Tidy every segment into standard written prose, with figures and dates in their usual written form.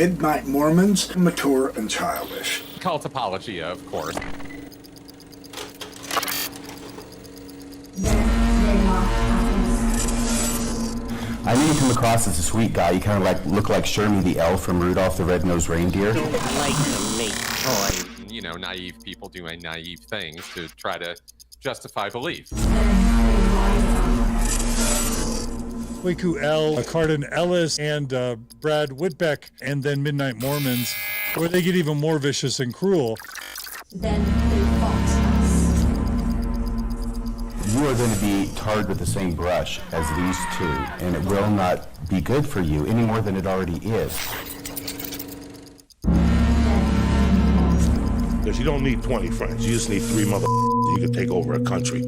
Midnight Mormons, mature and childish. Cult apologia, of course. I knew you come across as a sweet guy. You kind of like look like Shermie the elf from Rudolph the Red-Nosed Reindeer. Don't like to make toys. You know, naive people doing naive things to try to justify belief. Waku L, Cardin Ellis, and Brad Whitbeck, and then Midnight Mormons, where they get even more vicious and cruel. Then they fought us. You are going to be tarred with the same brush as these two, and it will not be good for you any more than it already is. Because you don't need 20 friends. You just need 3 motherfuckers. You can take over a country.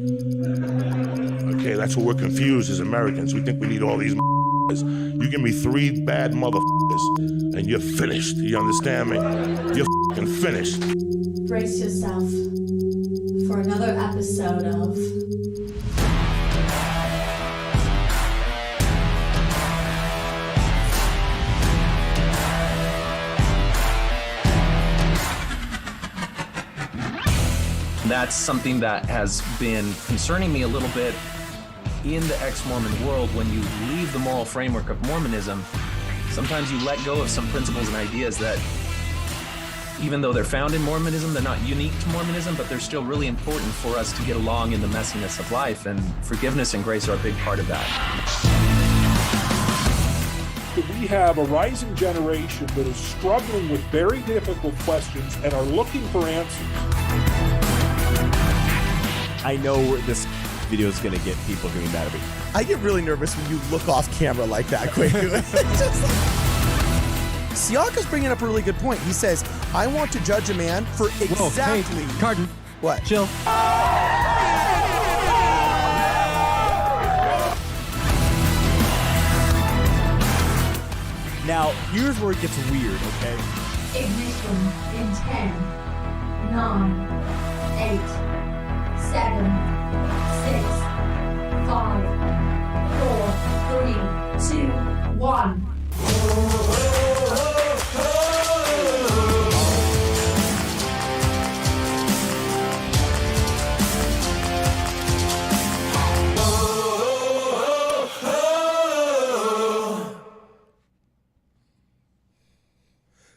Okay, that's what we're confused as Americans. We think we need all these motherfuckers. You give me 3 bad motherfuckers, and you're finished. You understand me? You're fucking finished. Brace yourself for another episode of That's something that has been concerning me a little bit in the ex-Mormon world. When you leave the moral framework of Mormonism, sometimes you let go of some principles and ideas that, even though they're found in Mormonism, they're not unique to Mormonism, but they're still really important for us to get along in the messiness of life, and forgiveness and grace are a big part of that. We have a rising generation that is struggling with very difficult questions and are looking for answers. I know this video is going to get people getting mad at me. I get really nervous when you look off camera like that quick. Siaka's bringing up a really good point. He says, I want to judge a man for exactly... Whoa, hey, Cardin. What? Chill. Now, here's where it gets weird, okay? ignition in 10, 9, 8, 7, 6, 5, 4, 3, 2, 1.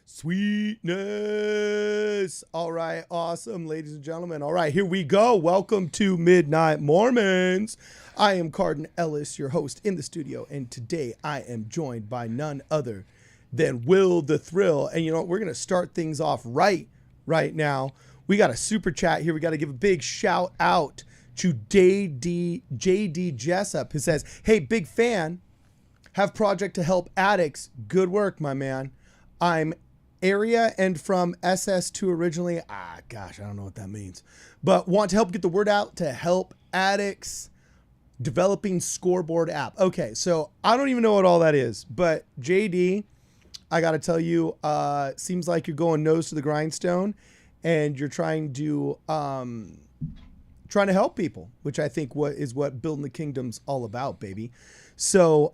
Sweetness. All right, awesome, ladies and gentlemen. All right, here we go. Welcome to Midnight Mormons. I am Cardin Ellis, your host in the studio, and today I am joined by none other than Will the Thrill. And you know what? We're going to start things off right now. We got a super chat here. We got to give a big shout out to JD Jessup, who says, hey, big fan, have project to help addicts. Good work, my man. I'm area and from SS2 originally. Gosh, I don't know what that means, but want to help get the word out to help addicts. Developing scoreboard app. Okay, so I don't even know what all that is, but JD, I got to tell you, seems like you're going nose to the grindstone, and you're trying to help people, which I think is what building the kingdom's all about, baby. So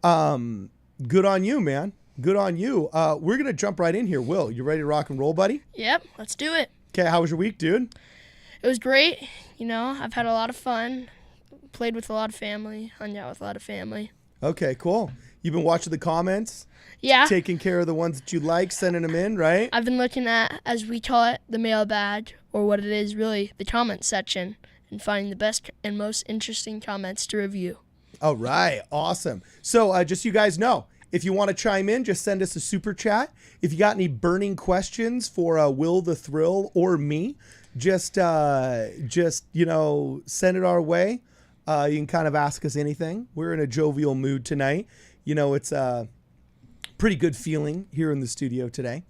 good on you, man. Good on you. We're going to jump right in here. Will, you ready to rock and roll, buddy? Yep, let's do it. Okay, how was your week, dude? It was great. You know, I've had a lot of fun. Played with a lot of family. Hung out with a lot of family. Okay, cool. You've been watching the comments? Yeah. Taking care of the ones that you like, sending them in, right? I've been looking at, as we call it, the mailbag, or what it is really, the comment section, and finding the best and most interesting comments to review. All right, awesome. So just so you guys know, if you want to chime in, just send us a super chat. If you got any burning questions for Will the Thrill or me, just you know, send it our way. You can kind of ask us anything. We're in a jovial mood tonight. You know, it's a pretty good feeling here in the studio today.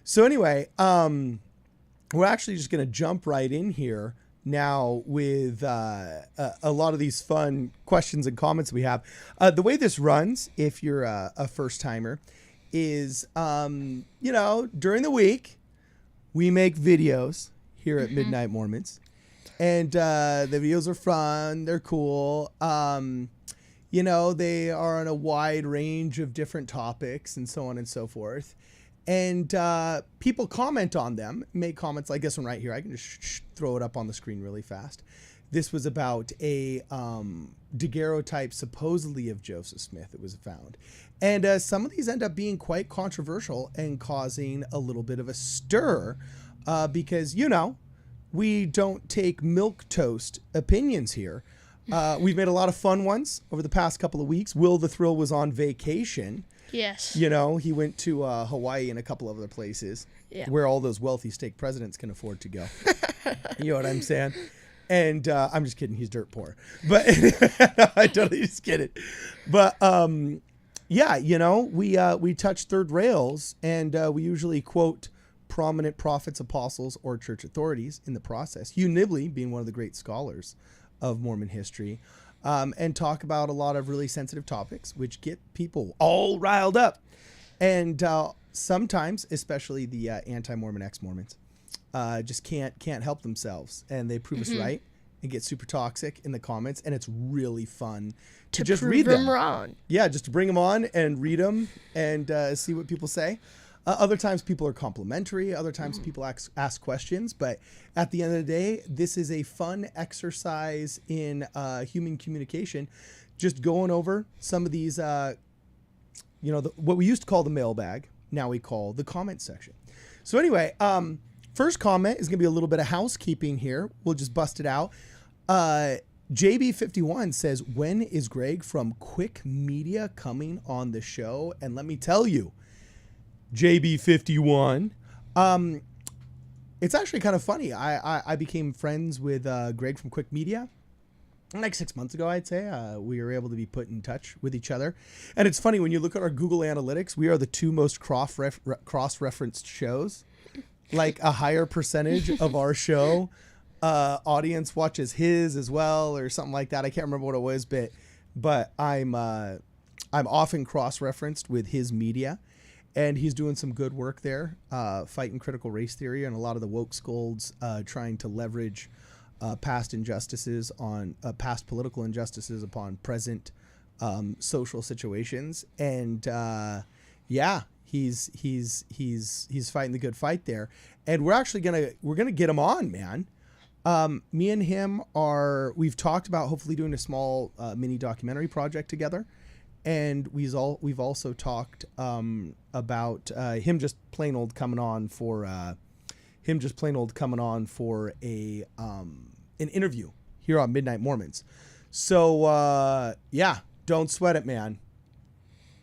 So anyway, we're actually just going to jump right in here now with a lot of these fun questions and comments we have. The way this runs, if you're a first timer, is, you know, during the week, we make videos here at Midnight Mormons. And the videos are fun. They're cool. You know, they are on a wide range of different topics and so on and so forth. And people comment on them, make comments like this one right here. I can just throw it up on the screen really fast. This was about a daguerreotype supposedly of Joseph Smith that was found. And some of these end up being quite controversial and causing a little bit of a stir because, you know, we don't take milquetoast opinions here. We've made a lot of fun ones over the past couple of weeks. Will the Thrill was on vacation. Yes. You know, he went to Hawaii and a couple of other places where all those wealthy stake presidents can afford to go. You know what I'm saying? And I'm just kidding. He's dirt poor. But I totally just kidding. But yeah, you know, we touch third rails, and we usually quote prominent prophets, apostles, or church authorities in the process. Hugh Nibley being one of the great scholars of Mormon history. And talk about a lot of really sensitive topics, which get people all riled up. And sometimes, especially the anti-Mormon ex-Mormons, just can't help themselves. And they prove us right and get super toxic in the comments. And it's really fun to just read them. Wrong. Yeah, just to bring them on and read them and see what people say. Other times people are complimentary. Other times people ask questions. But at the end of the day, this is a fun exercise in human communication. Just going over some of these, you know, what we used to call the mailbag. Now we call the comment section. So anyway, first comment is going to be a little bit of housekeeping here. We'll just bust it out. JB51 says, when is Greg from Quick Media coming on the show? And let me tell you, JB51. It's actually kind of funny. I became friends with Greg from Quick Media like 6 months ago, I'd say. We were able to be put in touch with each other. And it's funny, when you look at our Google Analytics, we are the two most cross-referenced shows. Like a higher percentage of our show audience watches his as well, or something like that. I can't remember what it was, but I'm often cross-referenced with his media. And he's doing some good work there, fighting critical race theory and a lot of the woke scolds trying to leverage past injustices on past political injustices upon present social situations. And yeah, he's fighting the good fight there. And we're actually gonna get him on, man. Me and him we've talked about hopefully doing a small mini documentary project together. And we've also talked about him just plain old coming on for an interview here on Midnight Mormons. So yeah, don't sweat it, man.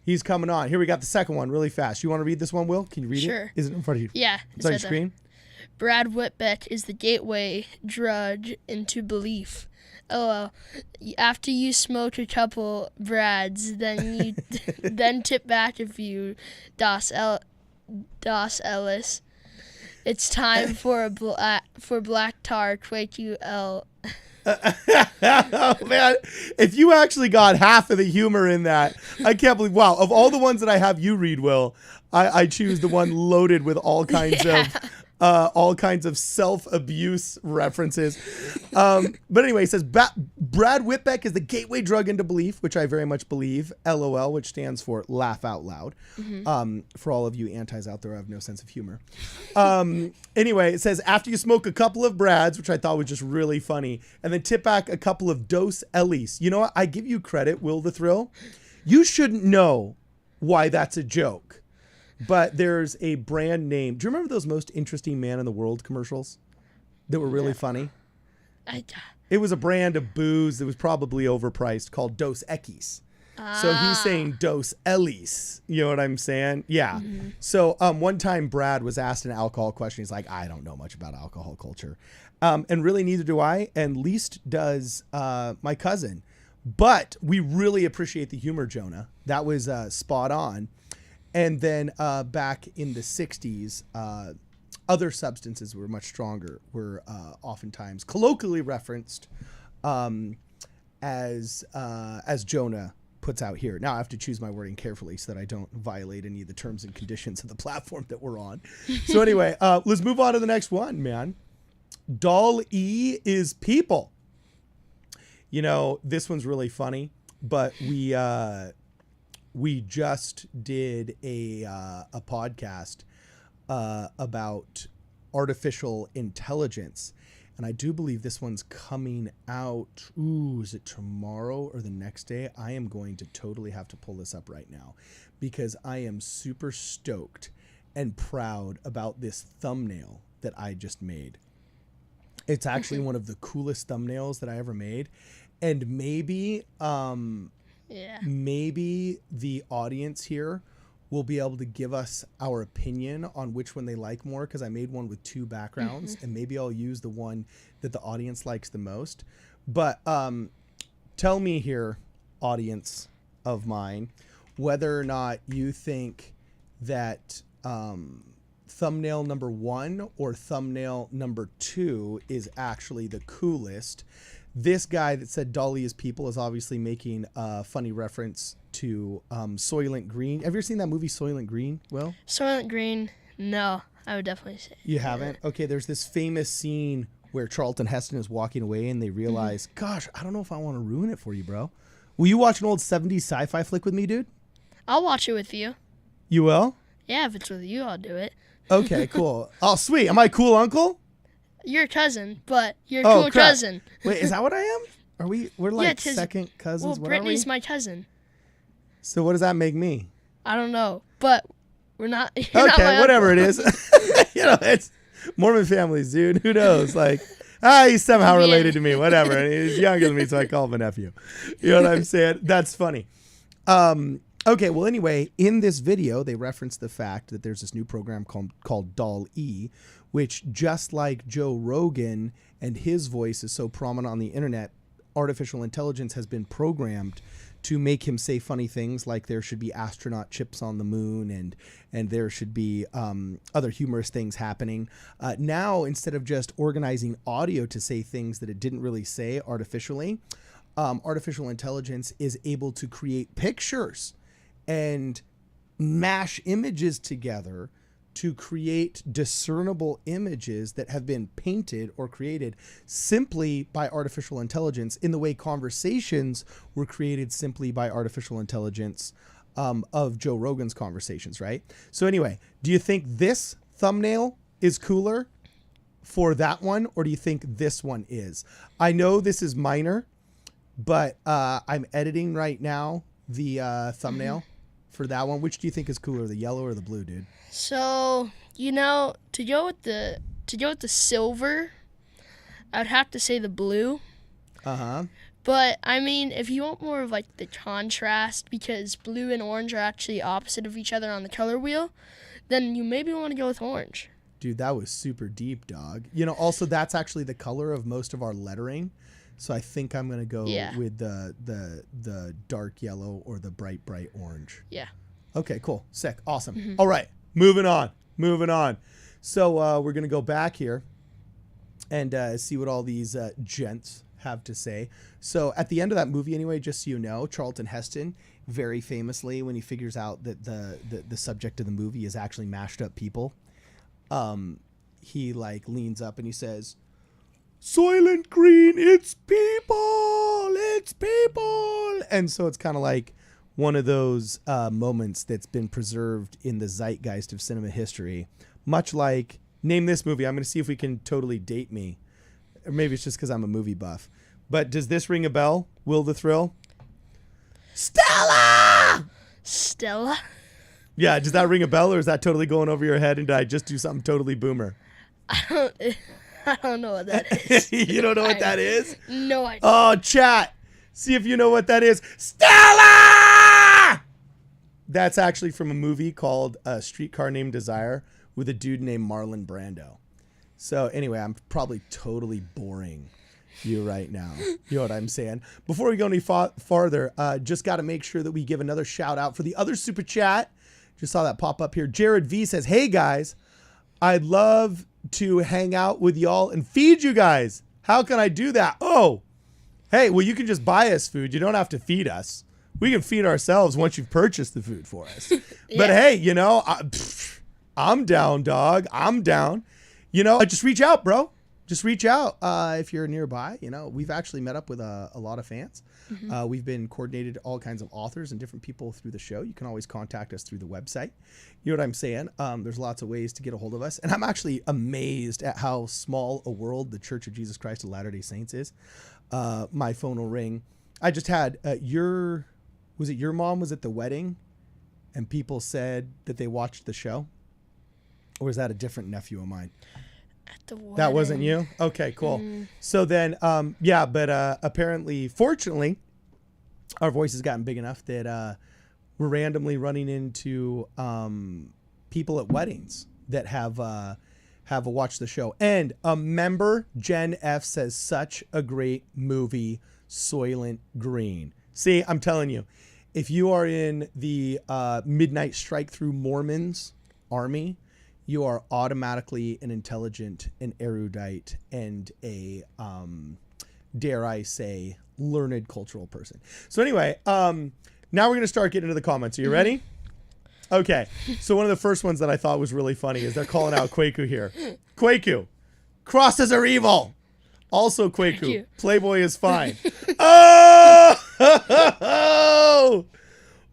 He's coming on. Here we got the second one really fast. You want to read this one, Will? Can you read it? Sure. Is it in front of you? Yeah. It's on your screen? Brad Whitbeck is the gateway drug into belief. Oh, after you smoke a couple Brads, then you then tip back a few Das Ellis. It's time for black tar QL. Oh man, if you actually got half of the humor in that, I can't believe. Wow, of all the ones that I have you read, Will, I choose the one loaded with all kinds of self-abuse references. But anyway, it says Brad Whitbeck is the gateway drug into belief, which I very much believe. LOL, which stands for laugh out loud. For all of you antis out there who have no sense of humor. Anyway, it says after you smoke a couple of Brads, which I thought was just really funny, and then tip back a couple of Dos Ellis. You know what? I give you credit, Will the Thrill. You shouldn't know why that's a joke. But there's a brand name. Do you remember those Most Interesting Man in the World commercials that were really funny? It was a brand of booze that was probably overpriced called Dos Equis. So he's saying Dos Ellis. You know what I'm saying? Yeah. So one time Brad was asked an alcohol question. He's like, I don't know much about alcohol culture. And really neither do I. And least does my cousin. But we really appreciate the humor, Jonah. That was spot on. And then back in the 60s, other substances were much stronger, were oftentimes colloquially referenced as Jonah puts out here. Now I have to choose my wording carefully so that I don't violate any of the terms and conditions of the platform that we're on. So anyway, let's move on to the next one, man. Doll E is people. You know, this one's really funny, but we just did a podcast about artificial intelligence. And I do believe this one's coming out. Ooh, is it tomorrow or the next day? I am going to totally have to pull this up right now because I am super stoked and proud about this thumbnail that I just made. It's actually one of the coolest thumbnails that I ever made. And maybe, maybe the audience here will be able to give us our opinion on which one they like more, because I made one with two backgrounds, and maybe I'll use the one that the audience likes the most. But tell me here, audience of mine, whether or not you think that thumbnail number 1 or thumbnail number 2 is actually the coolest. This guy that said Dolly is people is obviously making a funny reference to Soylent Green. Have you ever seen that movie Soylent Green, Will? Soylent Green, no, I would definitely say. You haven't? Okay, there's this famous scene where Charlton Heston is walking away and they realize, gosh, I don't know if I want to ruin it for you, bro. Will you watch an old 70s sci-fi flick with me, dude? I'll watch it with you. You will? Yeah, if it's with you, I'll do it. Okay, cool. Oh, sweet. Am I a cool uncle? You're a cousin, but you're a cool cousin. Wait, is that what I am? We're like second cousins? Well, what Brittany's are we? my cousin. So what does that make me? I don't know, but we're not. Okay, whatever it is. It's Mormon families, dude. Who knows? Like, he's somehow related to me. Whatever. And he's younger than me, so I call him a nephew. You know what I'm saying? That's funny. Okay, well, anyway, in this video, they reference the fact that there's this new program called DALL-E, which, just like Joe Rogan and his voice is so prominent on the internet, artificial intelligence has been programmed to make him say funny things like there should be astronaut chips on the moon and there should be other humorous things happening. Now, instead of just organizing audio to say things that it didn't really say artificially, artificial intelligence is able to create pictures and mash images together to create discernible images that have been painted or created simply by artificial intelligence, in the way conversations were created simply by artificial intelligence of Joe Rogan's conversations, right? So anyway, do you think this thumbnail is cooler for that one, or do you think this one is? I know this is minor, but I'm editing right now the thumbnail for that one. Which do you think is cooler, the yellow or the blue, dude? So, to go with the silver, I'd have to say the blue. But I mean, if you want more of like the contrast, because blue and orange are actually opposite of each other on the color wheel, then you maybe want to go with orange. Dude, that was super deep, dog. Also that's actually the color of most of our lettering. So I think I'm gonna go with the dark yellow or the bright orange. Yeah. Okay, cool. Sick. Awesome. All right. Moving on. So we're going to go back here and see what all these gents have to say. So at the end of that movie, anyway, just so you know, Charlton Heston, very famously, when he figures out that the subject of the movie is actually mashed up people, he like leans up and he says, "Soylent Green, it's people! And so it's kind of like one of those moments that's been preserved in the zeitgeist of cinema history. Much like, name this movie. I'm going to see if we can totally date me. Or maybe it's just because I'm a movie buff. But does this ring a bell? Will the Thrill? Stella! Yeah, does that ring a bell, or is that totally going over your head and did I just do something totally boomer? I don't know what that is. You don't know what that is? No idea. Oh, chat. See if you know what that is. Stella! That's actually from a movie called A Streetcar Named Desire with a dude named Marlon Brando. So anyway, I'm probably totally boring you right now. You know what I'm saying? Before we go any farther, just got to make sure that we give another shout out for the other super chat. Just saw that pop up here. Jared V says, "Hey guys, I'd love to hang out with y'all and feed you guys. How can I do that?" Oh, hey, well, you can just buy us food. You don't have to feed us. We can feed ourselves once you've purchased the food for us. But hey, I'm down, dog. I'm down. Just reach out, bro. just reach out if you're nearby. You know, we've actually met up with a lot of fans. We've been coordinated all kinds of authors and different people through the show. You can always contact us through the website. You know what I'm saying? There's lots of ways to get a hold of us. And I'm actually amazed at how small a world the Church of Jesus Christ of Latter-day Saints is. My phone will ring. I just had was it your mom was at the wedding and people said that they watched the show? Or is that a different nephew of mine? That wasn't you? Okay, cool. So then, but apparently, fortunately, our voice has gotten big enough that we're randomly running into people at weddings that have watched the show. And a member, Jen F, says, such a great movie, Soylent Green. See, I'm telling you, if you are in the Midnight Strike Through Mormons army, you are automatically an intelligent, an erudite, and a, dare I say, learned cultural person. So anyway, now we're going to start getting into the comments. Are you ready? Okay. So one of the first ones that I thought was really funny is they're calling out Kwaku here. Kwaku, crosses are evil. Also Kwaku, Playboy is fine. Oh!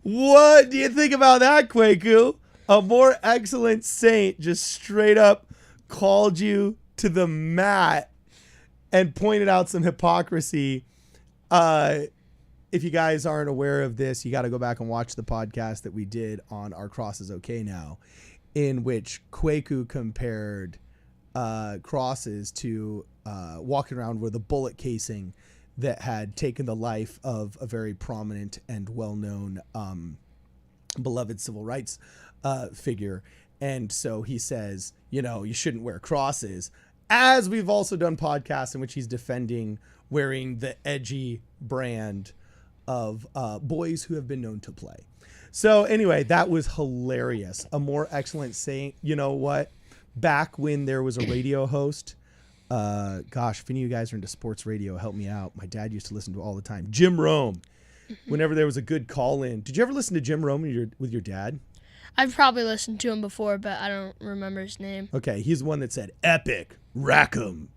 What do you think about that, Kwaku? A more excellent saint just straight up called you to the mat and pointed out some hypocrisy. If you guys aren't aware of this, you got to go back and watch the podcast that we did on Our Cross is Okay Now, in which Kwaku compared crosses to walking around with a bullet casing that had taken the life of a very prominent and well-known beloved civil rights figure. And so he says, you know, you shouldn't wear crosses, as we've also done podcasts in which he's defending wearing the edgy brand of boys who have been known to play. So anyway, that was hilarious. A more excellent saint. You know what? Back when there was a radio host, gosh, if any of you guys are into sports radio, help me out. My dad used to listen to it all the time. Jim Rome. Whenever there was a good call in. Did you ever listen to Jim Rome with your dad? I've probably listened to him before, but I don't remember his name. Okay, he's the one that said, epic, Rackham.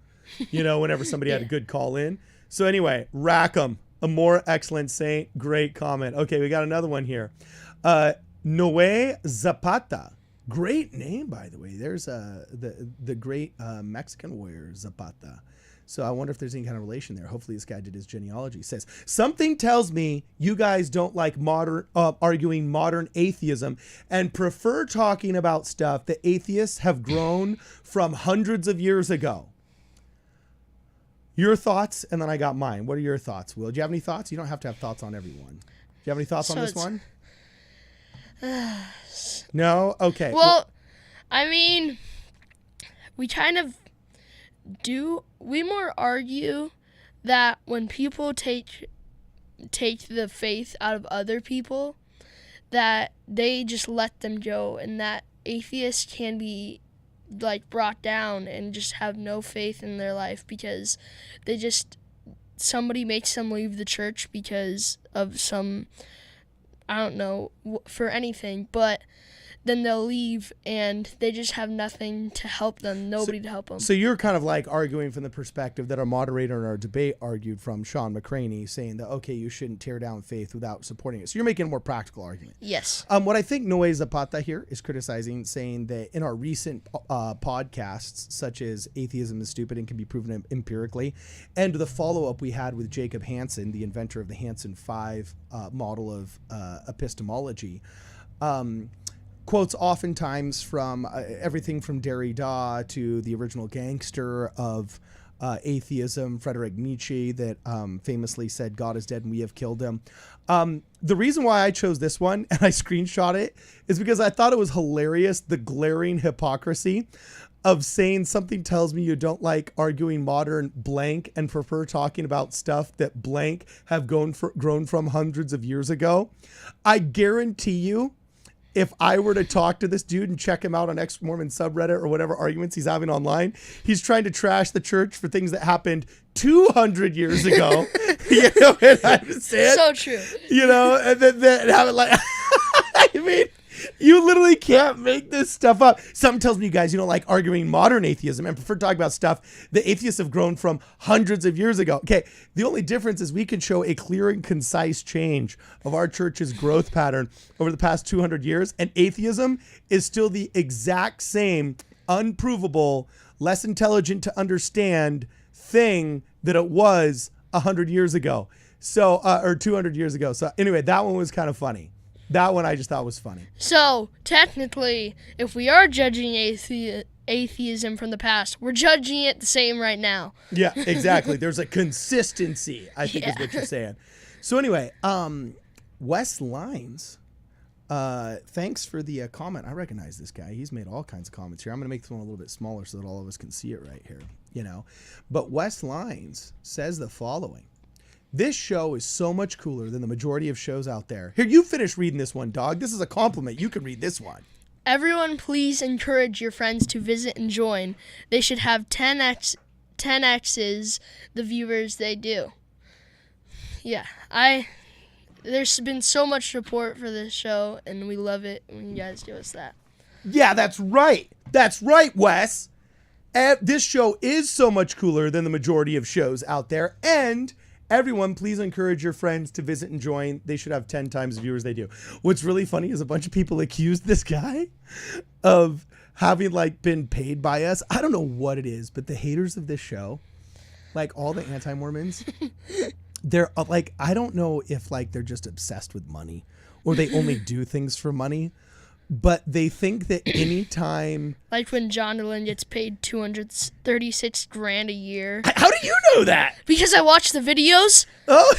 You know, whenever somebody had a good call in. So anyway, Rackham, a more excellent saint. Great comment. Okay, we got another one here. Noe Zapata. Great name, by the way. There's the great Mexican warrior, Zapata. So I wonder if there's any kind of relation there. Hopefully this guy did his genealogy. He says, something tells me you guys don't like arguing modern atheism and prefer talking about stuff that atheists have grown from hundreds of years ago. Your thoughts, and then I got mine. What are your thoughts, Will? Do you have any thoughts? You don't have to have thoughts on everyone. Do you have any thoughts on this one? No? Okay. Well, I mean, we kind of we more argue that when people take the faith out of other people, that they just let them go, and that atheists can be like brought down and just have no faith in their life because somebody makes them leave the church because of some, I don't know, for anything, but then they'll leave and they just have nothing to help them, nobody to help them. So you're kind of like arguing from the perspective that our moderator in our debate argued from, Sean McCraney, saying that, okay, you shouldn't tear down faith without supporting it. So you're making a more practical argument. Yes. What I think Noe Zapata here is criticizing, saying that in our recent podcasts, such as Atheism is Stupid and Can Be Proven Empirically, and the follow-up we had with Jacob Hansen, the inventor of the Hansen 5 model of epistemology, quotes oftentimes from everything from Derrida to the original gangster of atheism, Friedrich Nietzsche, that famously said, God is dead and we have killed him. The reason why I chose this one, and I screenshot it, is because I thought it was hilarious, the glaring hypocrisy of saying something tells me you don't like arguing modern blank and prefer talking about stuff that blank have grown from hundreds of years ago. I guarantee you, if I were to talk to this dude and check him out on ex-Mormon subreddit or whatever arguments he's having online, he's trying to trash the church for things that happened 200 years ago. You know what I'm saying? So true. You know, and then have it like, I mean, You literally can't make this stuff up. Something tells me you guys, you don't like arguing modern atheism and prefer talking about stuff that atheists have grown from hundreds of years ago. Okay, the only difference is we can show a clear and concise change of our church's growth pattern over the past 200 years, and atheism is still the exact same unprovable, less intelligent to understand thing that it was 100 years ago. So, or 200 years ago. So anyway, that one was kind of funny. That one I just thought was funny. So, technically, if we are judging atheism from the past, we're judging it the same right now. Yeah, exactly. There's a consistency, I think is what you're saying. So anyway, Wes Lines, thanks for the comment. I recognize this guy. He's made all kinds of comments here. I'm going to make this one a little bit smaller so that all of us can see it right here, you know. But Wes Lines says the following. This show is so much cooler than the majority of shows out there. Here, you finish reading this one, dog. This is a compliment. You can read this one. Everyone, please encourage your friends to visit and join. They should have 10x's the viewers they do. Yeah, there's been so much support for this show, and we love it when you guys do us that. Yeah, that's right. That's right, Wes. This show is so much cooler than the majority of shows out there, and everyone, please encourage your friends to visit and join. They should have 10 times the viewers they do. What's really funny is a bunch of people accused this guy of having like been paid by us. I don't know what it is, but the haters of this show, like all the anti-Mormons, they're like, I don't know if like they're just obsessed with money or they only do things for money, but they think that anytime, like when John Dylan gets paid $236,000 a year. How do you know that? Because I watch the videos. Oh,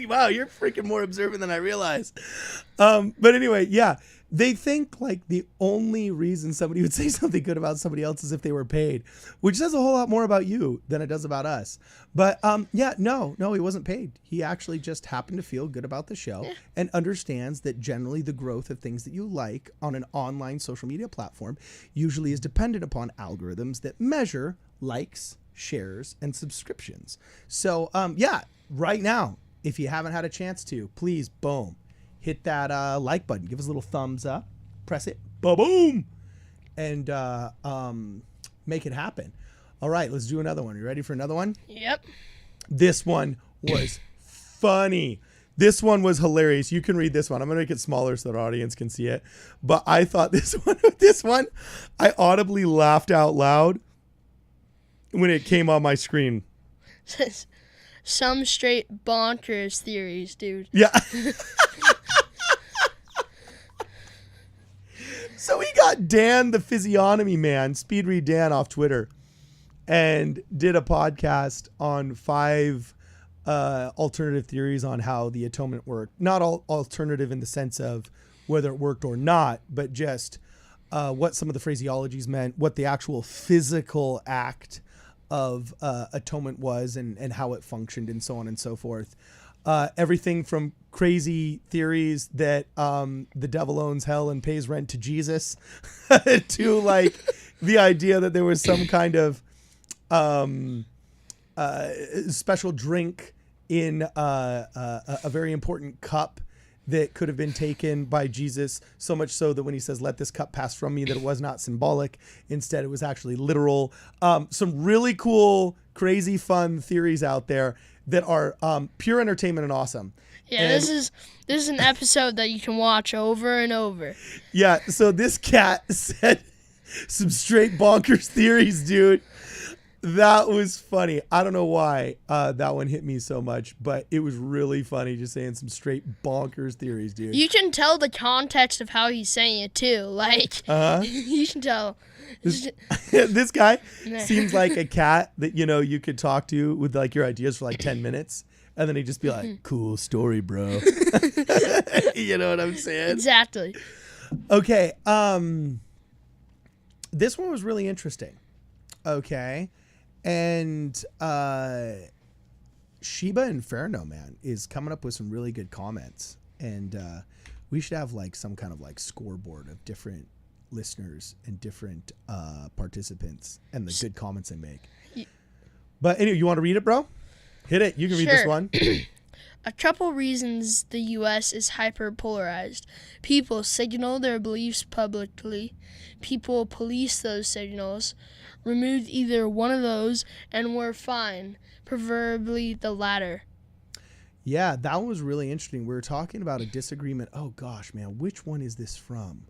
wow, you're freaking more observant than I realized. But anyway, yeah, they think like the only reason somebody would say something good about somebody else is if they were paid, which says a whole lot more about you than it does about us. But yeah, no, he wasn't paid. He actually just happened to feel good about the show and understands that generally the growth of things that you like on an online social media platform usually is dependent upon algorithms that measure likes, shares, and subscriptions. So yeah, right now, if you haven't had a chance to, please, boom, hit that like button, give us a little thumbs up, press it, boom, and make it happen. All right, let's do another one. You ready for another one? Yep. This one was funny. This one was hilarious. You can read this one. I'm going to make it smaller so the audience can see it. But I thought this one, I audibly laughed out loud when it came on my screen. Some straight bonkers theories, dude. Yeah. So we got Dan, the physiognomy man, Speed Read Dan off Twitter, and did a podcast on 5 alternative theories on how the atonement worked. Not all alternative in the sense of whether it worked or not, but just what some of the phraseologies meant, what the actual physical act of atonement was and how it functioned and so on and so forth. Everything from crazy theories that the devil owns hell and pays rent to Jesus to like the idea that there was some kind of special drink in a very important cup that could have been taken by Jesus, so much so that when he says, "Let this cup pass from me," that it was not symbolic. Instead, it was actually literal. Some really cool, crazy, fun theories out there that are pure entertainment and awesome. Yeah, and this is an episode that you can watch over and over. Yeah, so this cat said some straight bonkers theories, dude. That was funny. I don't know why that one hit me so much, but it was really funny just saying some straight bonkers theories, dude. You can tell the context of how he's saying it, too. Like, you can tell. This guy seems like a cat that, you know, you could talk to with, like, your ideas for, like, 10 minutes. And then he'd just be like, cool story, bro. You know what I'm saying? Exactly. Okay. This one was really interesting. Okay. And Sheba Inferno, man, is coming up with some really good comments. And we should have like some kind of like scoreboard of different listeners and different participants and the good comments they make. But anyway, you want to read it, bro? Hit it. You can read this one. A couple reasons the U.S. is hyperpolarized. People signal their beliefs publicly. People police those signals. Remove either one of those and we're fine, preferably the latter. Yeah, that was really interesting. We were talking about a disagreement. Oh, gosh, man. Which one is this from?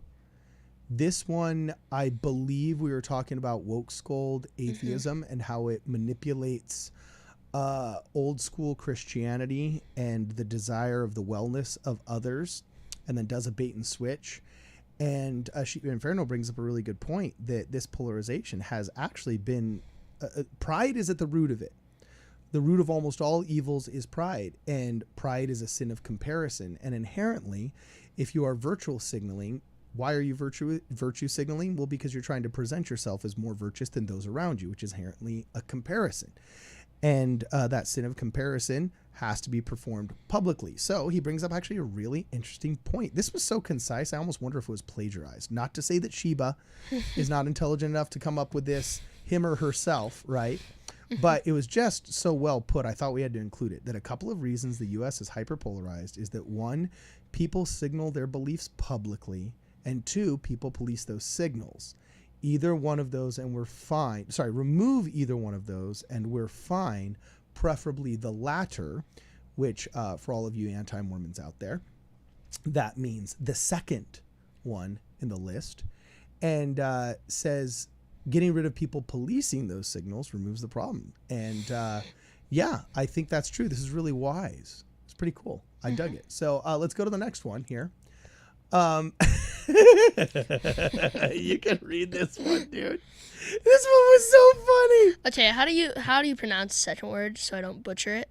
This one, I believe we were talking about woke scold atheism and how it manipulates old school Christianity and the desire of the wellness of others, and then does a bait and switch. And Sheep Inferno brings up a really good point that this polarization has actually been pride is at the root of it. The root of almost all evils is pride, and pride is a sin of comparison. And inherently, if you are virtual signaling, why are you virtue signaling? Well, because you're trying to present yourself as more virtuous than those around you, which is inherently a comparison. And that sin of comparison has to be performed publicly. So he brings up actually a really interesting point. This was so concise, I almost wonder if it was plagiarized. Not to say that Sheba is not intelligent enough to come up with this, him or herself, right? But it was just so well put, I thought we had to include it, that a couple of reasons the U.S. is hyperpolarized is that, one, people signal their beliefs publicly, and two, people police those signals. Either one of those and we're fine. Sorry, remove either one of those and we're fine, preferably the latter, which for all of you anti-Mormons out there, that means the second one in the list, and says getting rid of people policing those signals removes the problem. And yeah, I think that's true. This is really wise. It's pretty cool. I dug it. So let's go to the next one here. You can read this one, dude. This one was so funny. Okay, how do you pronounce the second word so I don't butcher it?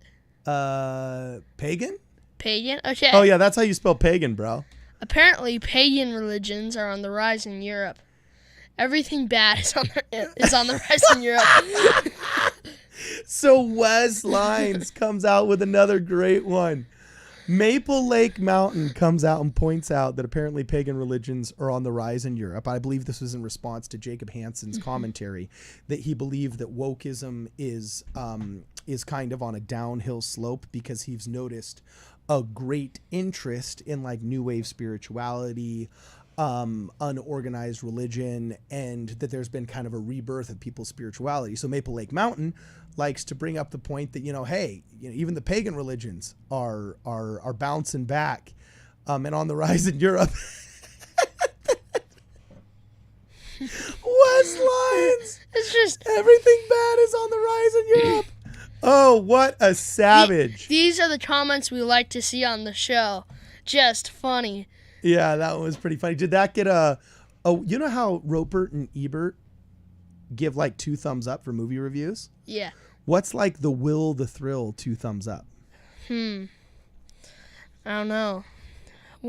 Pagan? Pagan? Okay. Oh yeah, that's how you spell pagan, bro. Apparently, pagan religions are on the rise in Europe. Everything bad is on the rise in Europe. So Wes Lines comes out with another great one. Maple Lake Mountain comes out and points out that apparently pagan religions are on the rise in Europe. I believe this was in response to Jacob Hansen's commentary that he believed that wokeism is kind of on a downhill slope because he's noticed a great interest in like new wave spirituality, unorganized religion, and that there's been kind of a rebirth of people's spirituality. So Maple Lake Mountain likes to bring up the point that, hey, even the pagan religions are bouncing back and on the rise in Europe. West Lines. It's just everything bad is on the rise in Europe. Oh, what a savage. These are the comments we like to see on the show. Just funny. Yeah, that was pretty funny. Did that get you know how Ropert and Ebert give like 2 thumbs up for movie reviews? Yeah. What's like the Will the Thrill 2 thumbs up? I don't know.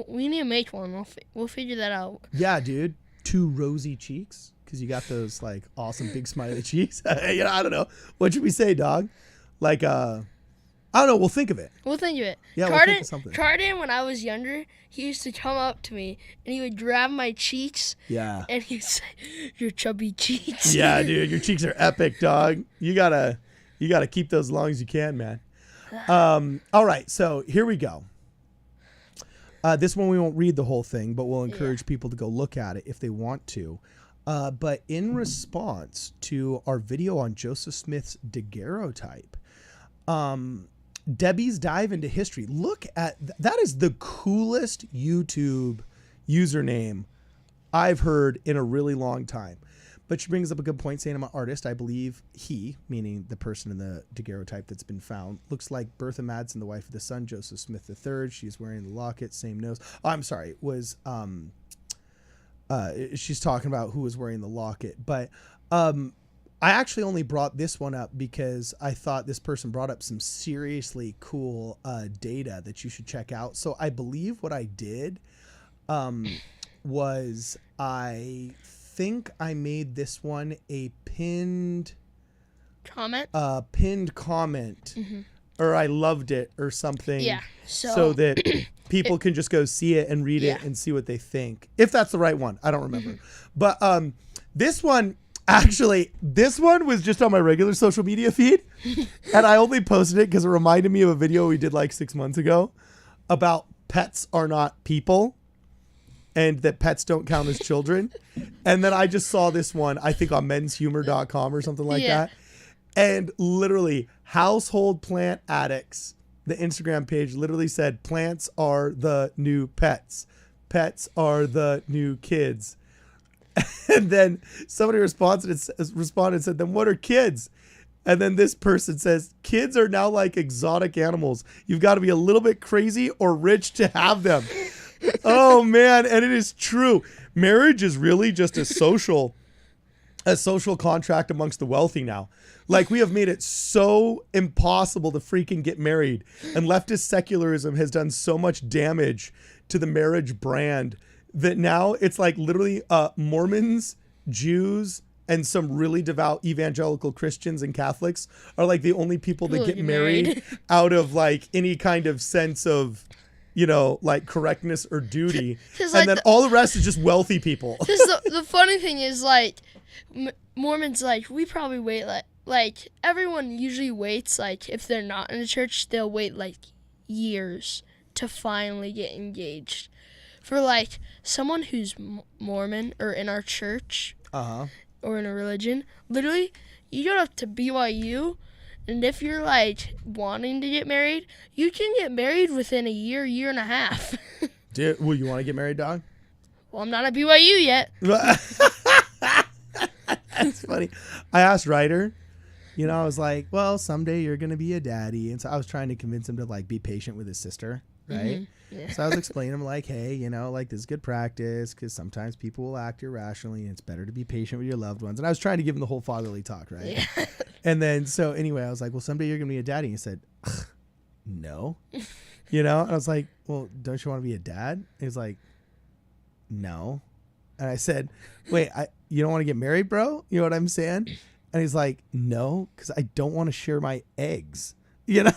We need to make one. We'll figure that out. Yeah, dude. 2 rosy cheeks because you got those like awesome big smiley cheeks. I don't know. What should we say, dog? Like I don't know. We'll think of it. We'll think of it. Yeah, we'll think of something. Carden, when I was younger, he used to come up to me and he would grab my cheeks. Yeah. And he'd say, "Your chubby cheeks." Yeah, dude. Your cheeks are epic, dog. You gotta keep those as long as you can, man. All right. So here we go. This one we won't read the whole thing, but we'll encourage people to go look at it if they want to. But in response to our video on Joseph Smith's daguerreotype, Debbie's dive into history. Look at that is the coolest YouTube username I've heard in a really long time. But she brings up a good point saying I'm an artist. I believe he, meaning the person in the daguerreotype that's been found, looks like Bertha Madsen, the wife of the son, Joseph Smith III. She's wearing the locket, same nose. Oh, I'm sorry. It was she's talking about who was wearing the locket. But I actually only brought this one up because I thought this person brought up some seriously cool data that you should check out. So I believe what I did was I think I made this one a pinned comment, or I loved it or something. Yeah. So that people can just go see it and read it and see what they think. If that's the right one, I don't remember. But this one, Actually, this one was just on my regular social media feed, and I only posted it because it reminded me of a video we did like 6 months ago about pets are not people and that pets don't count as children. And then I just saw this one, I think on menshumor.com or something like that. And literally, household plant addicts, the Instagram page literally said, plants are the new pets. Pets are the new kids. And then somebody responded and said, then what are kids? And then this person says, kids are now like exotic animals. You've got to be a little bit crazy or rich to have them. Oh, man. And it is true. Marriage is really just a social contract amongst the wealthy now. Like, we have made it so impossible to freaking get married. And leftist secularism has done so much damage to the marriage brand that now it's like literally Mormons, Jews, and some really devout evangelical Christians and Catholics are like the only people that get married out of like any kind of sense of, you know, like correctness or duty. And like then all the rest is just wealthy people. The funny thing is, like, Mormons, like, we probably wait, like everyone usually waits, like, if they're not in a church, they'll wait like years to finally get engaged. For like someone who's Mormon or in our church or in a religion, literally you go up to BYU, and if you're like wanting to get married, you can get married within a year and a half. Dude, well, you want to get married, dog? Well, I'm not at BYU yet. That's funny. I asked Ryder, you know, I was like, well, someday you're going to be a daddy. And so I was trying to convince him to like be patient with his sister. Right. Mm-hmm. Yeah. So I was explaining to him like, hey, you know, like this is good practice because sometimes people will act irrationally and it's better to be patient with your loved ones. And I was trying to give him the whole fatherly talk. Right. Yeah. And then so anyway, I was like, well, someday you're going to be a daddy. And he said, no, you know, and I was like, well, don't you want to be a dad? He was like, no. And I said, wait, you don't want to get married, bro? You know what I'm saying? And he's like, no, because I don't want to share my eggs, you know?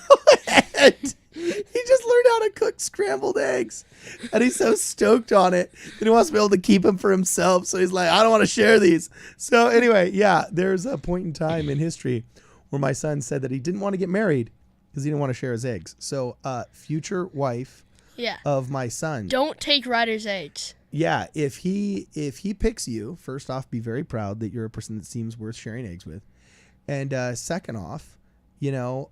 And he just learned how to cook scrambled eggs. And he's so stoked on it that he wants to be able to keep them for himself. So he's like, I don't want to share these. So anyway, yeah, there's a point in time in history where my son said that he didn't want to get married because he didn't want to share his eggs. So future wife of my son. Don't take Ryder's eggs. Yeah, if he picks you, first off, be very proud that you're a person that seems worth sharing eggs with. And second off, you know,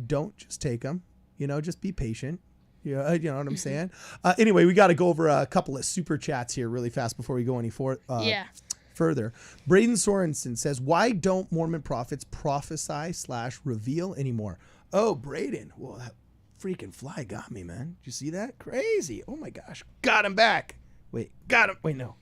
don't just take them. You know, just be patient. You know what I'm saying? Anyway, we got to go over a couple of super chats here really fast before we go any further. Braden Sorensen says, why don't Mormon prophets prophesy/reveal anymore? Oh, Braden. Well, that freaking fly got me, man. Did you see that? Crazy. Oh, my gosh. Got him back. Wait, got him. Wait, no.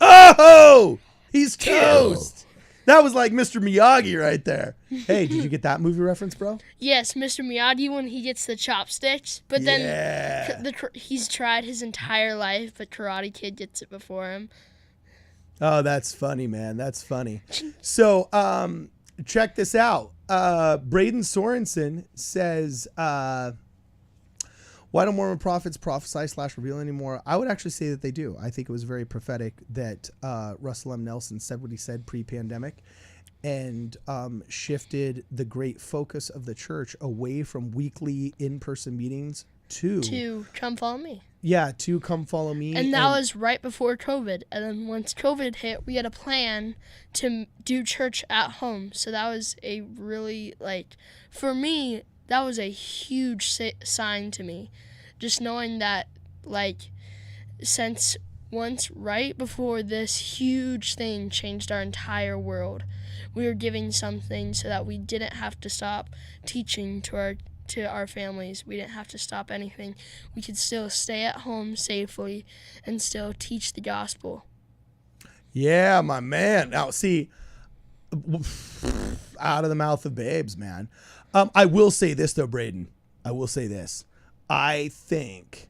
Oh, he's toast. That was like Mr. Miyagi right there. Hey, did you get that movie reference, bro? Yes, Mr. Miyagi when he gets the chopsticks. But then he's tried his entire life, but Karate Kid gets it before him. Oh, that's funny, man. That's funny. So check this out. Braden Sorensen says, why don't Mormon prophets prophesy/reveal anymore? I would actually say that they do. I think it was very prophetic that Russell M. Nelson said what he said pre-pandemic and shifted the great focus of the church away from weekly in-person meetings to come follow me. Yeah, to come follow me. And that was right before COVID. And then once COVID hit, we had a plan to do church at home. So that was a really, like, for me, that was a huge sign to me. Just knowing that, like, since once right before this huge thing changed our entire world, we were giving something so that we didn't have to stop teaching to our families. We didn't have to stop anything. We could still stay at home safely and still teach the gospel. Yeah, my man. Now, see, out of the mouth of babes, man. I will say this, though, Braden. I will say this. I think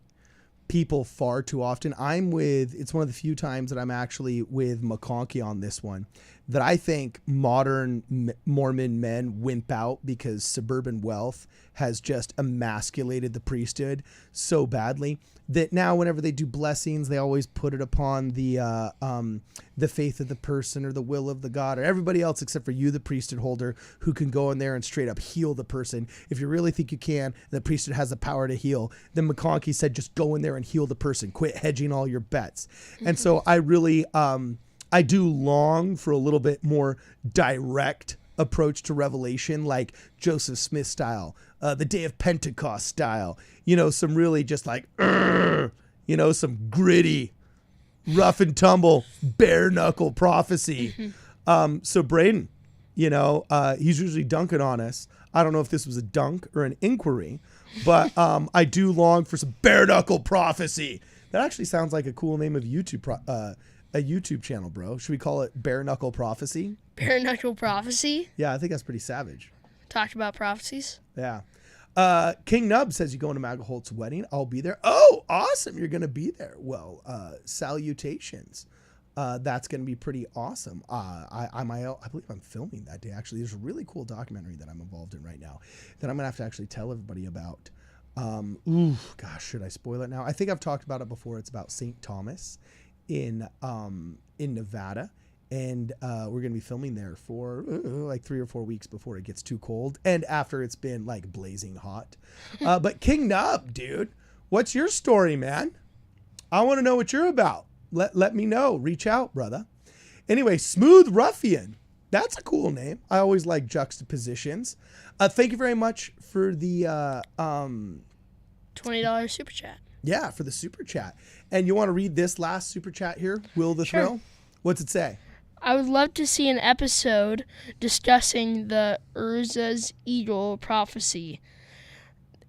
people far too often, it's one of the few times that I'm actually with McConkie on this one, that I think modern Mormon men wimp out because suburban wealth has just emasculated the priesthood so badly that now whenever they do blessings, they always put it upon the faith of the person or the will of the God or everybody else except for you, the priesthood holder, who can go in there and straight up heal the person. If you really think you can, the priesthood has the power to heal, then McConkie said, just go in there and heal the person. Quit hedging all your bets. And so I really, I do long for a little bit more direct approach to revelation, like Joseph Smith style, the Day of Pentecost style, some really just like, some gritty, rough and tumble, bare knuckle prophecy. So Braden, he's usually dunking on us. I don't know if this was a dunk or an inquiry, but I do long for some bare knuckle prophecy. That actually sounds like a cool name of a YouTube channel, bro. Should we call it Bare Knuckle Prophecy? Bare Knuckle Prophecy? Yeah, I think that's pretty savage. Talked about prophecies? Yeah. King Nub says, you going to Maga Holt's wedding? I'll be there. Oh, awesome. You're going to be there. Well, salutations. That's going to be pretty awesome. I believe I'm filming that day, actually. There's a really cool documentary that I'm involved in right now that I'm going to have to actually tell everybody about. Should I spoil it now? I think I've talked about it before. It's about St. Thomas in Nevada, and we're gonna be filming there for like 3 or 4 weeks before it gets too cold and after it's been like blazing hot. But King Nub, dude, what's your story, man? I want to know what you're about. Let me know. Reach out, brother. Anyway, Smooth Ruffian, that's a cool name. I always like juxtapositions. Thank you very much for the $20 super chat. Yeah, for the super chat. And you want to read this last super chat here? Will the Sure. Thrill? What's it say? I would love to see an episode discussing the Urza's Eagle prophecy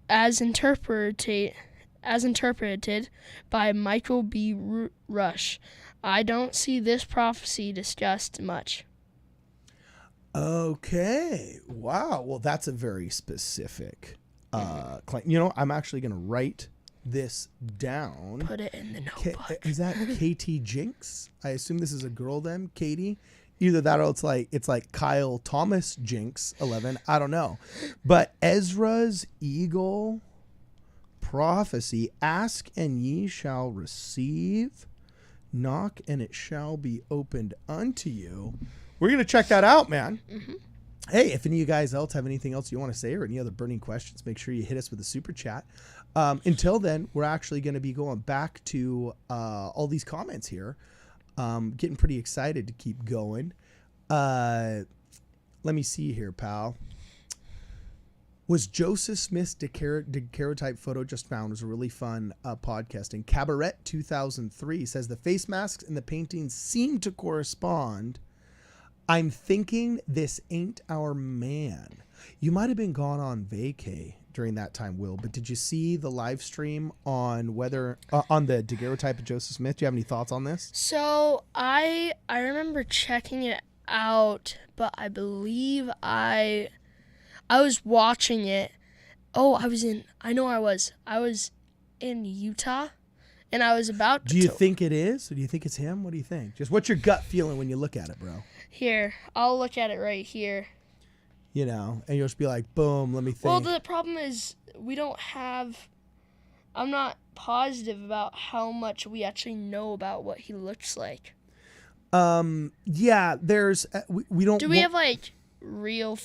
as interpreted by Michael B. Rush. I don't see this prophecy discussed much. Okay. Wow. Well, that's a very specific claim. I'm actually going to write this down. Put it in the notebook. Is that KT Jinx? I assume this is a girl then, Katie. Either that or it's like Kyle Thomas Jinx 11. I don't know. But Ezra's Eagle prophecy: ask and ye shall receive, knock and it shall be opened unto you. We're gonna check that out, man. Mm-hmm. Hey, if any of you guys else have anything else you want to say or any other burning questions, make sure you hit us with a super chat. Until then, we're actually going to be going back to all these comments here. Getting pretty excited to keep going. Let me see here, pal. Was Joseph Smith's daguerreotype photo just found? It was a really fun podcast. And Cabaret 2003 says the face masks and the paintings seem to correspond. I'm thinking this ain't our man. You might have been gone on vacay during that time, Will, but did you see the live stream on whether on the daguerreotype of Joseph Smith? Do you have any thoughts on this? So I remember checking it out, but I believe I was watching it. Oh, I was in Utah, and I was about to. Do you think it is, or do you think it's him? What do you think? Just what's your gut feeling when you look at it, bro? Here, I'll look at it right here. And you'll just be like, boom, let me think. Well, the problem is I'm not positive about how much we actually know about what he looks like. Yeah, there's, we don't. Do we have like real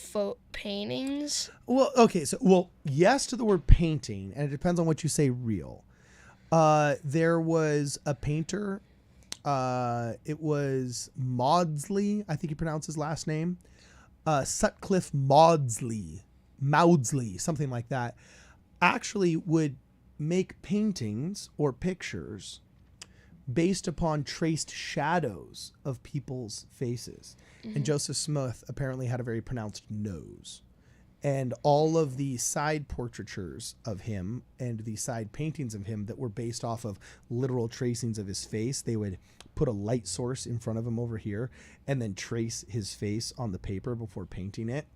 paintings? Well, okay, so, yes to the word painting, and it depends on what you say real. There was a painter, it was Maudsley, I think you pronounce his last name. Sutcliffe Maudsley, something like that, actually would make paintings or pictures based upon traced shadows of people's faces. Mm-hmm. And Joseph Smith apparently had a very pronounced nose. And all of the side portraitures of him and the side paintings of him that were based off of literal tracings of his face, they would put a light source in front of him over here and then trace his face on the paper before painting it.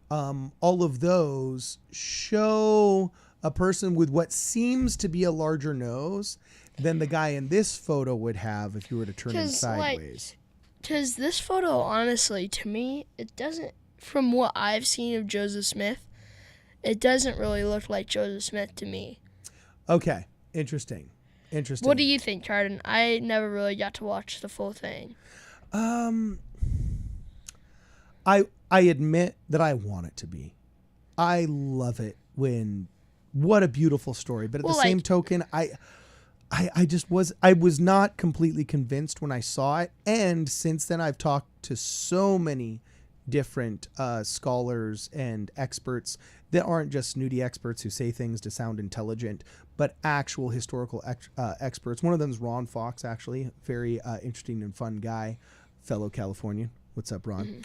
All of those show a person with what seems to be a larger nose than the guy in this photo would have if you were to turn him sideways. Because this photo, honestly, to me, it doesn't, from what I've seen of Joseph Smith, it doesn't really look like Joseph Smith to me. Okay, interesting. What do you think, Carden? I never really got to watch the full thing. I admit that I want it to be. I love it when, what a beautiful story. But at the same token, I was not completely convinced when I saw it. And since then I've talked to so many different scholars and experts that aren't just snooty experts who say things to sound intelligent, but actual historical experts. One of them is Ron Fox, actually. Very interesting and fun guy, fellow Californian. What's up, Ron?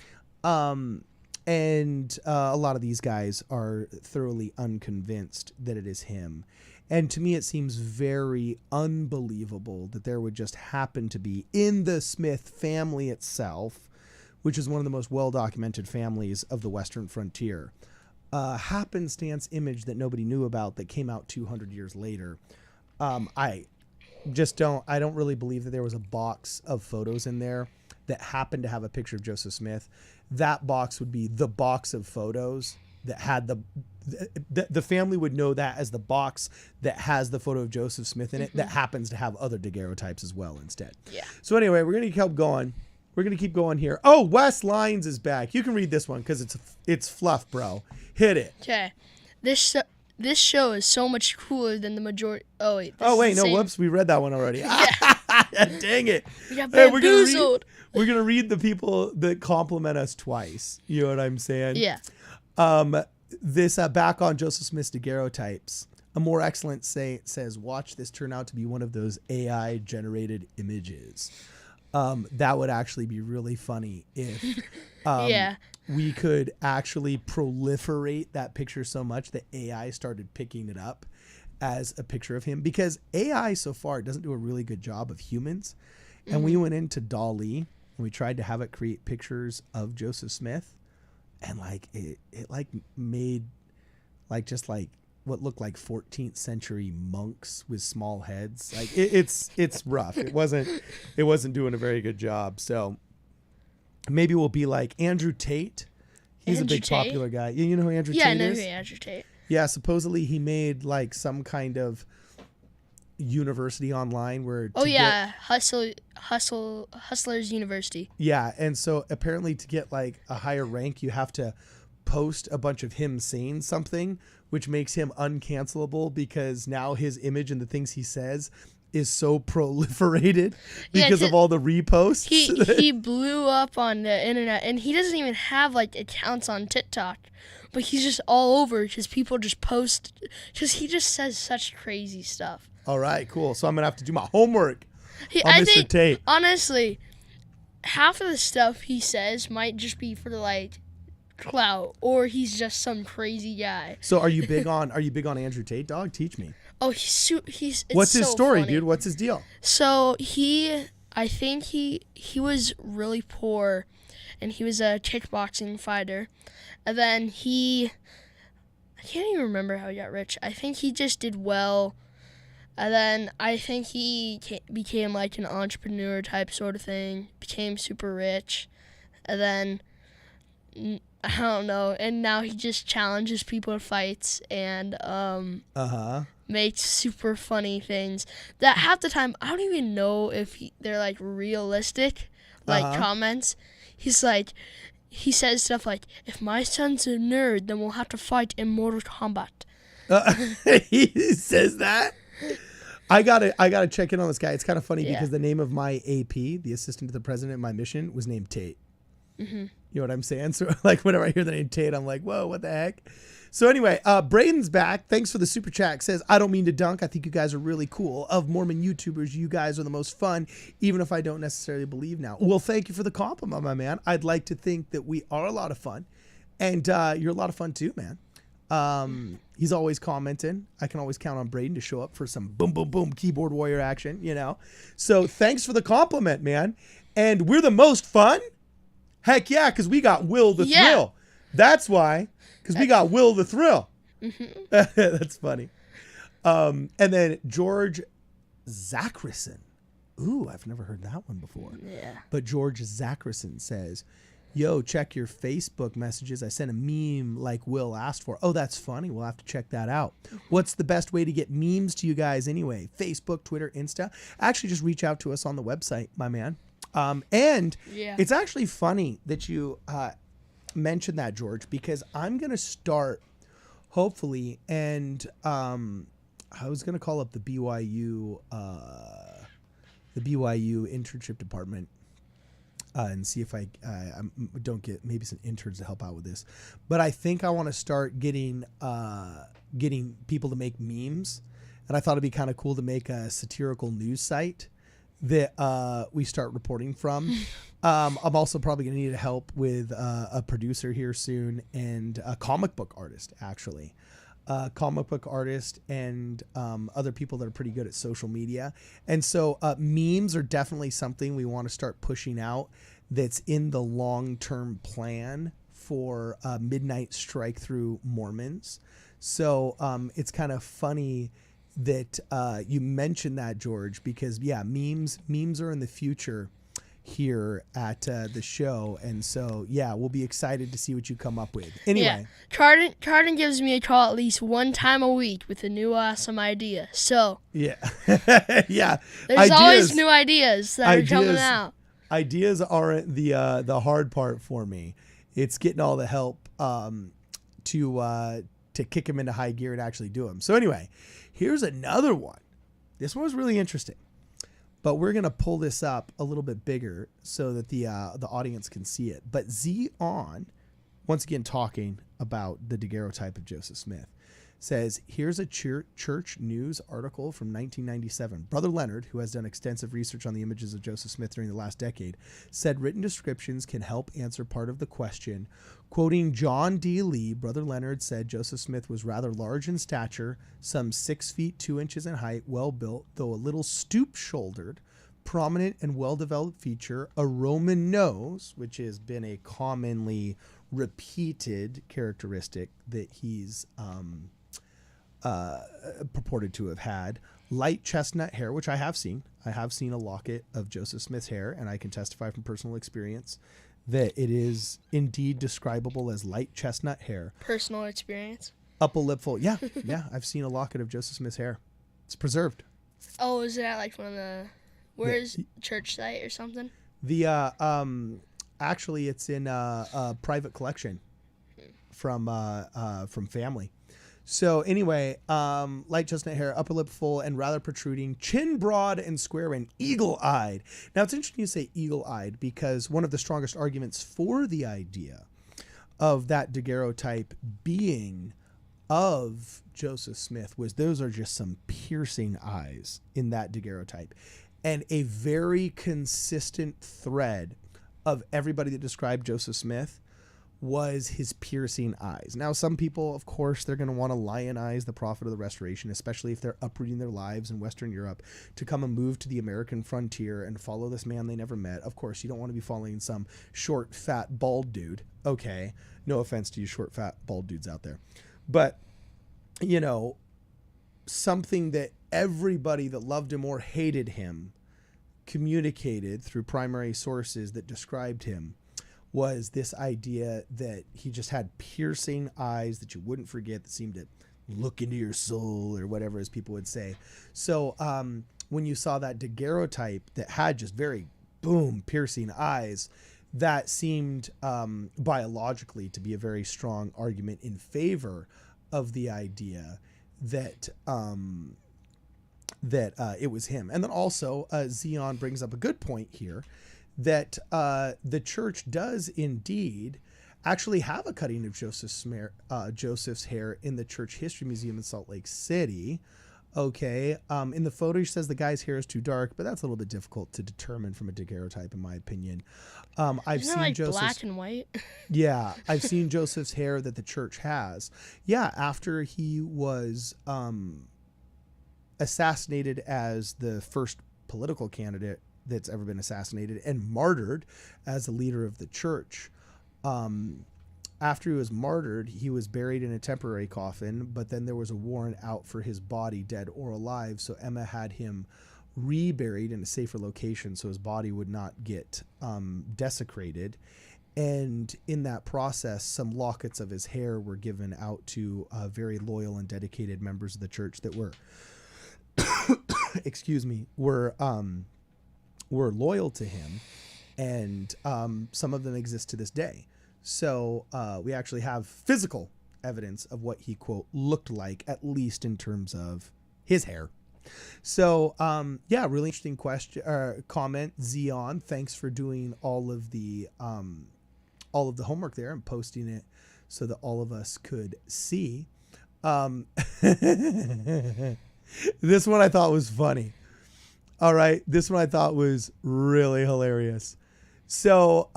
And a lot of these guys are thoroughly unconvinced that it is him. And to me, it seems very unbelievable that there would just happen to be in the Smith family itself, which is one of the most well-documented families of the Western frontier, happenstance image that nobody knew about that came out 200 years later. I don't really believe that there was a box of photos in there that happened to have a picture of Joseph Smith. That box would be the box of photos that had the family would know that as the box that has the photo of Joseph Smith in it that happens to have other daguerreotypes as well instead. Yeah. So anyway, we're going to keep going. We're going to keep going here. Oh, Wes Lyons is back. You can read this one because it's fluff, bro. Hit it. Okay. This show is so much cooler than the majority. Oh, wait. Whoops. We read that one already. Yeah. Dang it. We got bamboozled. We're going to read the people that compliment us twice. You know what I'm saying? Yeah. This back on Joseph Smith's daguerreotypes. A more excellent says, watch this turn out to be one of those AI generated images. That would actually be really funny if we could actually proliferate that picture so much that AI started picking it up as a picture of him, because AI so far doesn't do a really good job of humans. And we went into DALL-E and we tried to have it create pictures of Joseph Smith, and like it made just what looked like 14th century monks with small heads. Like it's rough. It wasn't doing a very good job. So maybe we'll be like Andrew Tate. He's a big popular guy. You know who Andrew Tate is? Yeah, I know who Andrew Tate. Yeah, supposedly he made like some kind of university online where Hustlers University. Yeah, and so apparently to get like a higher rank you have to post a bunch of him saying something, which makes him uncancelable because now his image and the things he says is so proliferated because of all the reposts. He blew up on the internet, and he doesn't even have like accounts on TikTok, but he's just all over because people just post, because he just says such crazy stuff. All right, cool. So I'm going to have to do my homework on I Mr. think, Tate. Honestly, half of the stuff he says might just be for like clout, or he's just some crazy guy. So are you big on Andrew Tate, dog? Teach me. Oh, he's what's his story, funny. dude? What's his deal? So I think he was really poor, and he was a kickboxing fighter, and then I can't even remember how he got rich. I think he just did well, and then I think he became like an entrepreneur type sort of thing, became super rich, and then I don't know, and now he just challenges people to fights and makes super funny things that half the time I don't even know if they're like realistic, like comments. He says stuff like, if my son's a nerd, then we'll have to fight in Mortal Kombat. He says that? I gotta check in on this guy. It's kind of funny because the name of my AP, the assistant to the president in my mission, was named Tate. You know what I'm saying? So like whenever I hear the name Tate, I'm like, whoa, what the heck? So anyway, Braden's back. Thanks for the super chat. Says, I don't mean to dunk. I think you guys are really cool. Of Mormon YouTubers, you guys are the most fun, even if I don't necessarily believe now. Well, thank you for the compliment, my man. I'd like to think that we are a lot of fun. And you're a lot of fun too, man. He's always commenting. I can always count on Braden to show up for some boom, boom, boom keyboard warrior action, you know. So thanks for the compliment, man. And we're the most fun? Heck yeah, because we got Will the Thrill. That's why, because we got Will the Thrill. That's funny. And then George Zachrison. Ooh, I've never heard that one before. Yeah. But George Zacharson says, yo, check your Facebook messages. I sent a meme like Will asked for. Oh, that's funny. We'll have to check that out. What's the best way to get memes to you guys anyway? Facebook, Twitter, Insta? Actually, just reach out to us on the website, my man. And it's actually funny that you mentioned that, George, because I'm going to start, hopefully, and I was going to call up the BYU internship department and see if I don't get maybe some interns to help out with this. But I think I want to start getting people to make memes. And I thought it'd be kind of cool to make a satirical news site that we start reporting from. I'm also probably going to need help with a producer here soon and a comic book artist, actually. Comic book artist and other people that are pretty good at social media. And so memes are definitely something we want to start pushing out that's in the long-term plan for Midnight Strike Through Mormons. So it's kind of funny that you mentioned that, George, because memes are in the future here at the show, and so we'll be excited to see what you come up with. Anyway, Carden gives me a call at least one time a week with a new awesome idea. So yeah. There's always new ideas that are coming out. Ideas aren't the hard part for me. It's getting all the help to kick them into high gear and actually do them. So anyway, here's another one. This one was really interesting. But we're going to pull this up a little bit bigger so that the audience can see it. But Zion, once again talking about the daguerreotype of Joseph Smith, says, here's a church news article from 1997. Brother Leonard, who has done extensive research on the images of Joseph Smith during the last decade, said written descriptions can help answer part of the question. Quoting John D. Lee, Brother Leonard said Joseph Smith was rather large in stature, some 6 feet 2 inches in height, well-built, though a little stoop-shouldered, prominent and well-developed feature, a Roman nose, which has been a commonly repeated characteristic that he's purported to have had, light chestnut hair, which I have seen. I have seen a locket of Joseph Smith's hair, and I can testify from personal experience that it is indeed describable as light chestnut hair. Personal experience? Upper lip full. Yeah, I've seen a locket of Joseph Smith's hair. It's preserved. Oh, is it at like one of the... Where's church site or something? The actually, it's in a private collection from family. So anyway, light chestnut hair, upper lip full and rather protruding, chin broad and square and eagle-eyed. Now it's interesting you say eagle-eyed because one of the strongest arguments for the idea of that daguerreotype being of Joseph Smith was those are just some piercing eyes in that daguerreotype. And a very consistent thread of everybody that described Joseph Smith was his piercing eyes. Now, some people, of course, they're going to want to lionize the prophet of the Restoration, especially if they're uprooting their lives in Western Europe to come and move to the American frontier and follow this man they never met. Of course, you don't want to be following some short, fat, bald dude. Okay, no offense to you short, fat, bald dudes out there. But, you know, something that everybody that loved him or hated him communicated through primary sources that described him was this idea that he just had piercing eyes that you wouldn't forget, that seemed to look into your soul or whatever, as people would say. So when you saw that daguerreotype that had just very boom piercing eyes, that seemed biologically to be a very strong argument in favor of the idea that it was him. And then also Zion brings up a good point here that the church does indeed actually have a cutting of Joseph's hair in the Church History Museum in Salt Lake City. Okay. In the photo, she says the guy's hair is too dark, but that's a little bit difficult to determine from a daguerreotype, in my opinion. I've Isn't seen it like Joseph's black and white. Yeah, I've seen Joseph's hair that the church has. Yeah, after he was assassinated as the first political candidate that's ever been assassinated and martyred as the leader of the church. After he was martyred, he was buried in a temporary coffin, but then there was a warrant out for his body, dead or alive. So Emma had him reburied in a safer location so his body would not get desecrated. And in that process, some lockets of his hair were given out to very loyal and dedicated members of the church that were, were loyal to him. And some of them exist to this day. So we actually have physical evidence of what he, quote, looked like, at least in terms of his hair. So, yeah, really interesting question, comment. Xeon, thanks for doing all of the homework there and posting it so that all of us could see. This one I thought was funny. All right. This one I thought was really hilarious. So,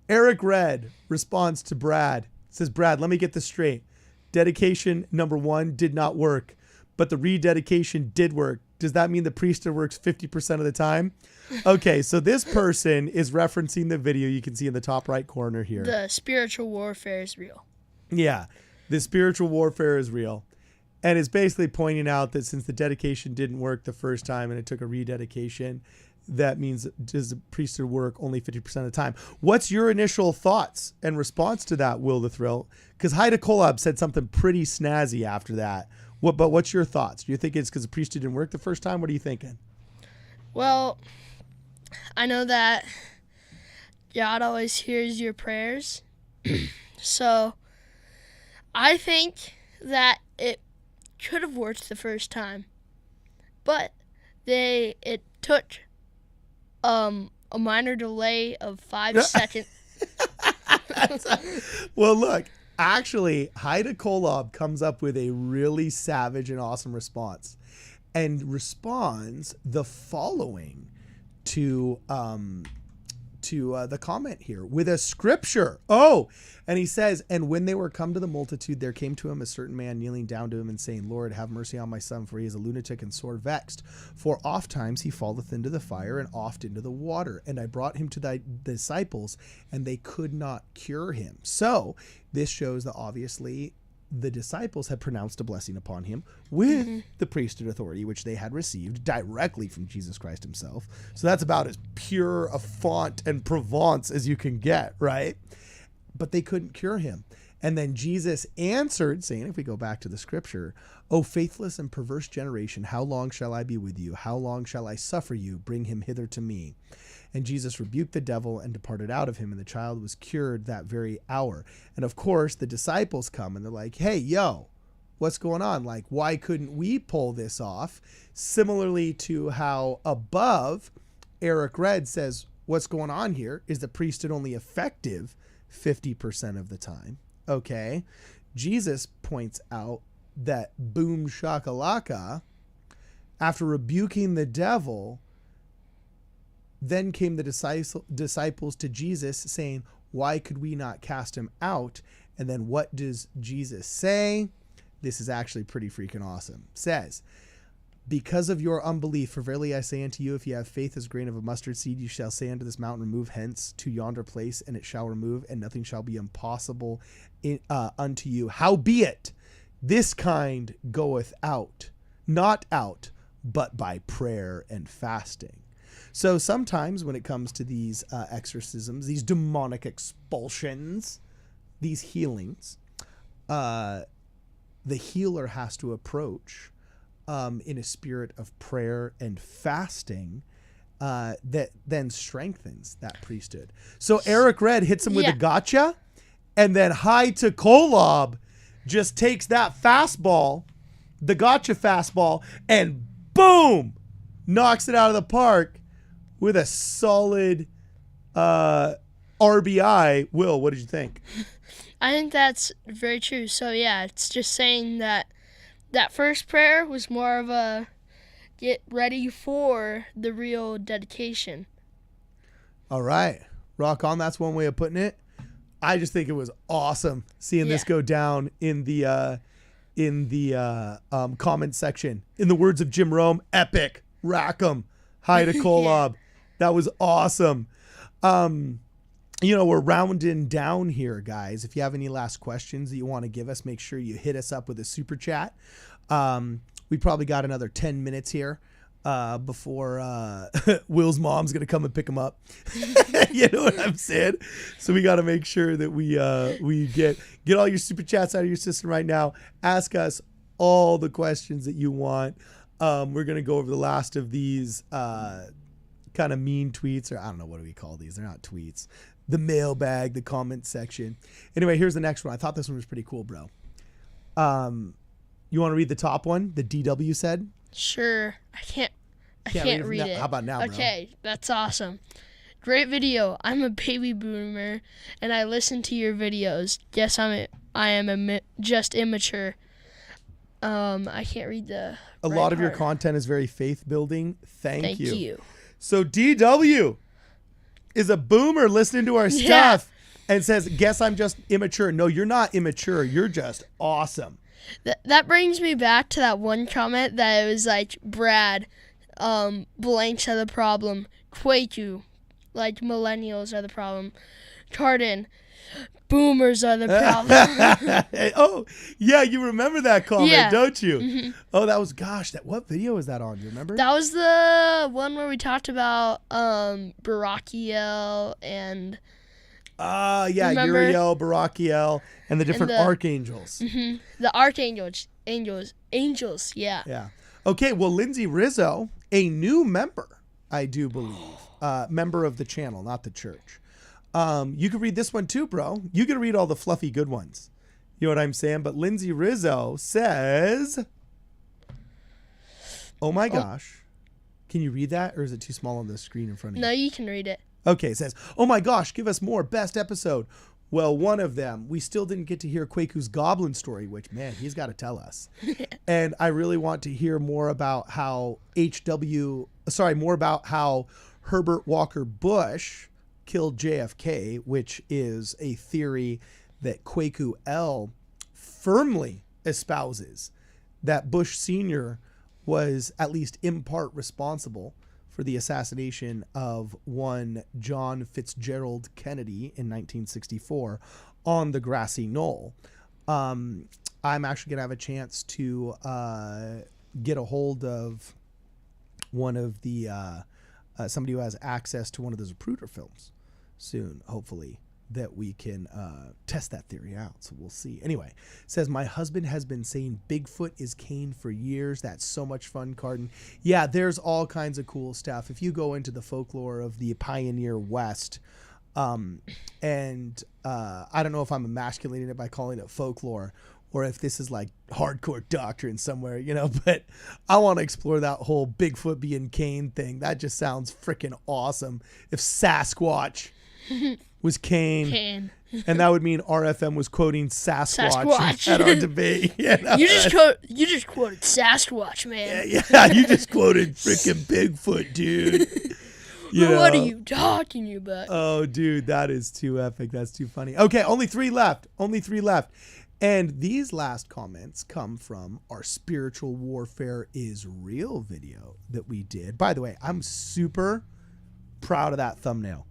Eric Red responds to Brad. Says, Brad, let me get this straight. Dedication number 1 did not work, but the rededication did work. Does that mean the priesthood works 50% of the time? Okay, so this person is referencing the video you can see in the top right corner here. The spiritual warfare is real. Yeah, the spiritual warfare is real. And it's basically pointing out that since the dedication didn't work the first time and it took a rededication, that means does the priesthood work only 50% of the time. What's your initial thoughts and response to that, Will the Thrill? Because Haida Kolob said something pretty snazzy after that. But what's your thoughts? Do you think it's because the priesthood didn't work the first time? What are you thinking? Well, I know that God always hears your prayers. So I think that it could have worked the first time. But it took a minor delay of 5 seconds. Well, look, actually, Haida Kolob comes up with a really savage and awesome response and responds the following to the comment here with a scripture. Oh, and he says, and when they were come to the multitude, there came to him a certain man kneeling down to him and saying, Lord, have mercy on my son, for he is a lunatic and sore vexed. For oft times he falleth into the fire and oft into the water. And I brought him to thy disciples, and they could not cure him. So this shows that obviously the disciples had pronounced a blessing upon him with the priesthood authority, which they had received directly from Jesus Christ himself. So that's about as pure a font and Provence as you can get, right? But they couldn't cure him. And then Jesus answered, saying, if we go back to the scripture, O faithless and perverse generation, how long shall I be with you? How long shall I suffer you? Bring him hither to me. And Jesus rebuked the devil and departed out of him, and the child was cured that very hour. And of course, the disciples come and they're like, hey, yo, what's going on? Like, why couldn't we pull this off? Similarly to how above, Eric Red says, what's going on here is the priesthood only effective 50% of the time. Okay. Jesus points out that boom shakalaka, after rebuking the devil, then came the disciples to Jesus saying, why could we not cast him out? And then what does Jesus say? This is actually pretty freaking awesome. It says, because of your unbelief, for verily I say unto you, if you have faith as grain of a mustard seed, you shall say unto this mountain, remove hence to yonder place, and it shall remove, and nothing shall be impossible unto you. Howbeit, this kind goeth out, not out, but by prayer and fasting. So sometimes when it comes to these exorcisms, these demonic expulsions, these healings, the healer has to approach in a spirit of prayer and fasting that then strengthens that priesthood. So Eric Red hits him with a gotcha, and then Haida Kolob just takes that fastball, the gotcha fastball, and boom, knocks it out of the park with a solid RBI. Will, what did you think? I think that's very true. So yeah, it's just saying that first prayer was more of a get ready for the real dedication. All right. Rock on. That's one way of putting it. I just think it was awesome seeing this go down in the comment section. In the words of Jim Rome, epic. Rack 'em. Haida Kolob. That was awesome. We're rounding down here, guys. If you have any last questions that you want to give us, make sure you hit us up with a super chat. We probably got another 10 minutes here. before Will's mom's gonna come and pick him up. You know what I'm saying? So we got to make sure that we get all your super chats out of your system right now. Ask us all the questions that you want. We're gonna go over the last of these kind of mean tweets, or I don't know, what do we call these? They're not tweets. The mailbag, the comment section. Anyway, here's the next one. I thought this one was pretty cool, bro. You want to read the top one? The DW said. Sure. I can't read it. How about now, bro? Okay, that's awesome. Great video. I'm a baby boomer, and I listen to your videos. Guess I am just immature. I can't read the. A lot of your content is very faith building. Thank you. Thank you. So DW is a boomer listening to our stuff and says, "Guess I'm just immature." No, you're not immature. You're just awesome. That brings me back to that one comment that it was like, Brad, blanks are the problem. Quaku, like millennials are the problem. Cardin, boomers are the problem. Oh, yeah, you remember that comment, don't you? Mm-hmm. Oh, that was, what video was that on? Do you remember? That was the one where we talked about Barakiel and... remember? Uriel, Barakiel, and the different archangels. Mm-hmm. The archangels, angels, yeah. Yeah. Okay, well, Lindsay Rizzo, a new member, I do believe. Member of the channel, not the church. You can read this one too, bro. You can read all the fluffy good ones. You know what I'm saying? But Lindsay Rizzo says, oh my gosh. Can you read that, or is it too small on the screen in front of you? No, you can read it. Okay, it says, oh my gosh, give us more. Best episode. Well, one of them, we still didn't get to hear Kwaku's goblin story, which, man, he's got to tell us. And I really want to hear more about how Herbert Walker Bush killed JFK, which is a theory that Kwaku L firmly espouses, that Bush Sr. was at least in part responsible for the assassination of one John Fitzgerald Kennedy in 1964 on the grassy knoll. I'm actually going to have a chance to get a hold of one of the somebody who has access to one of the Zapruder films soon, hopefully, that we can test that theory out. So we'll see. Anyway, it says, my husband has been saying Bigfoot is Kane for years. That's so much fun, Cardin. Yeah, there's all kinds of cool stuff. If you go into the folklore of the Pioneer West, and I don't know if I'm emasculating it by calling it folklore, or if this is like hardcore doctrine somewhere, you know, but I want to explore that whole Bigfoot being Kane thing. That just sounds freaking awesome. If Sasquatch was Kane, and that would mean RFM was quoting Sasquatch at our debate. You know? You just quoted Sasquatch, man. Yeah, you just quoted freaking Bigfoot, dude. What are you talking about? Oh, dude, that is too epic. That's too funny. Okay, only three left. And these last comments come from our Spiritual Warfare is Real video that we did. By the way, I'm super proud of that thumbnail.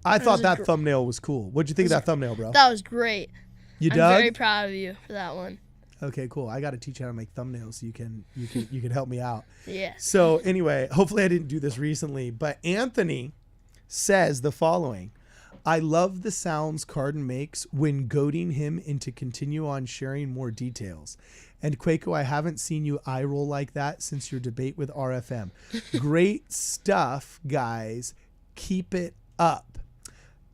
I thought that thumbnail was cool. What'd you think of that thumbnail, bro? That was great. You dug? I'm very proud of you for that one. Okay, cool. I got to teach you how to make thumbnails so you can help me out. Yeah. So anyway, hopefully I didn't do this recently, but Anthony says the following. I love the sounds Cardin makes when goading him into continue on sharing more details. And Quaco, I haven't seen you eye roll like that since your debate with RFM. Great stuff, guys. Keep it up.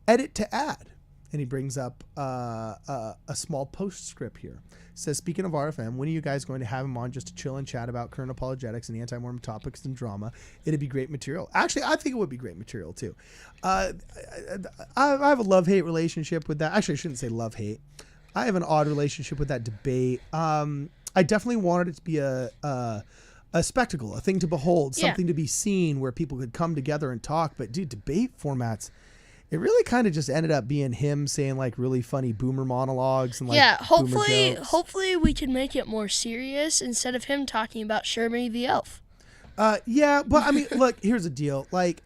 Edit to add. And he brings up a small postscript here. Says, speaking of RFM, when are you guys going to have him on just to chill and chat about current apologetics and anti-Mormon topics and drama? It'd be great material. Actually, I think it would be great material too. I have a love-hate relationship with that. Actually, I shouldn't say love-hate. I have an odd relationship with that debate. I definitely wanted it to be a spectacle, a thing to behold, something to be seen where people could come together and talk. But dude, debate formats, it really kind of just ended up being him saying like really funny boomer monologues and like hopefully we can make it more serious instead of him talking about Shermie the elf. Yeah, but I mean, look, here's the deal. Like,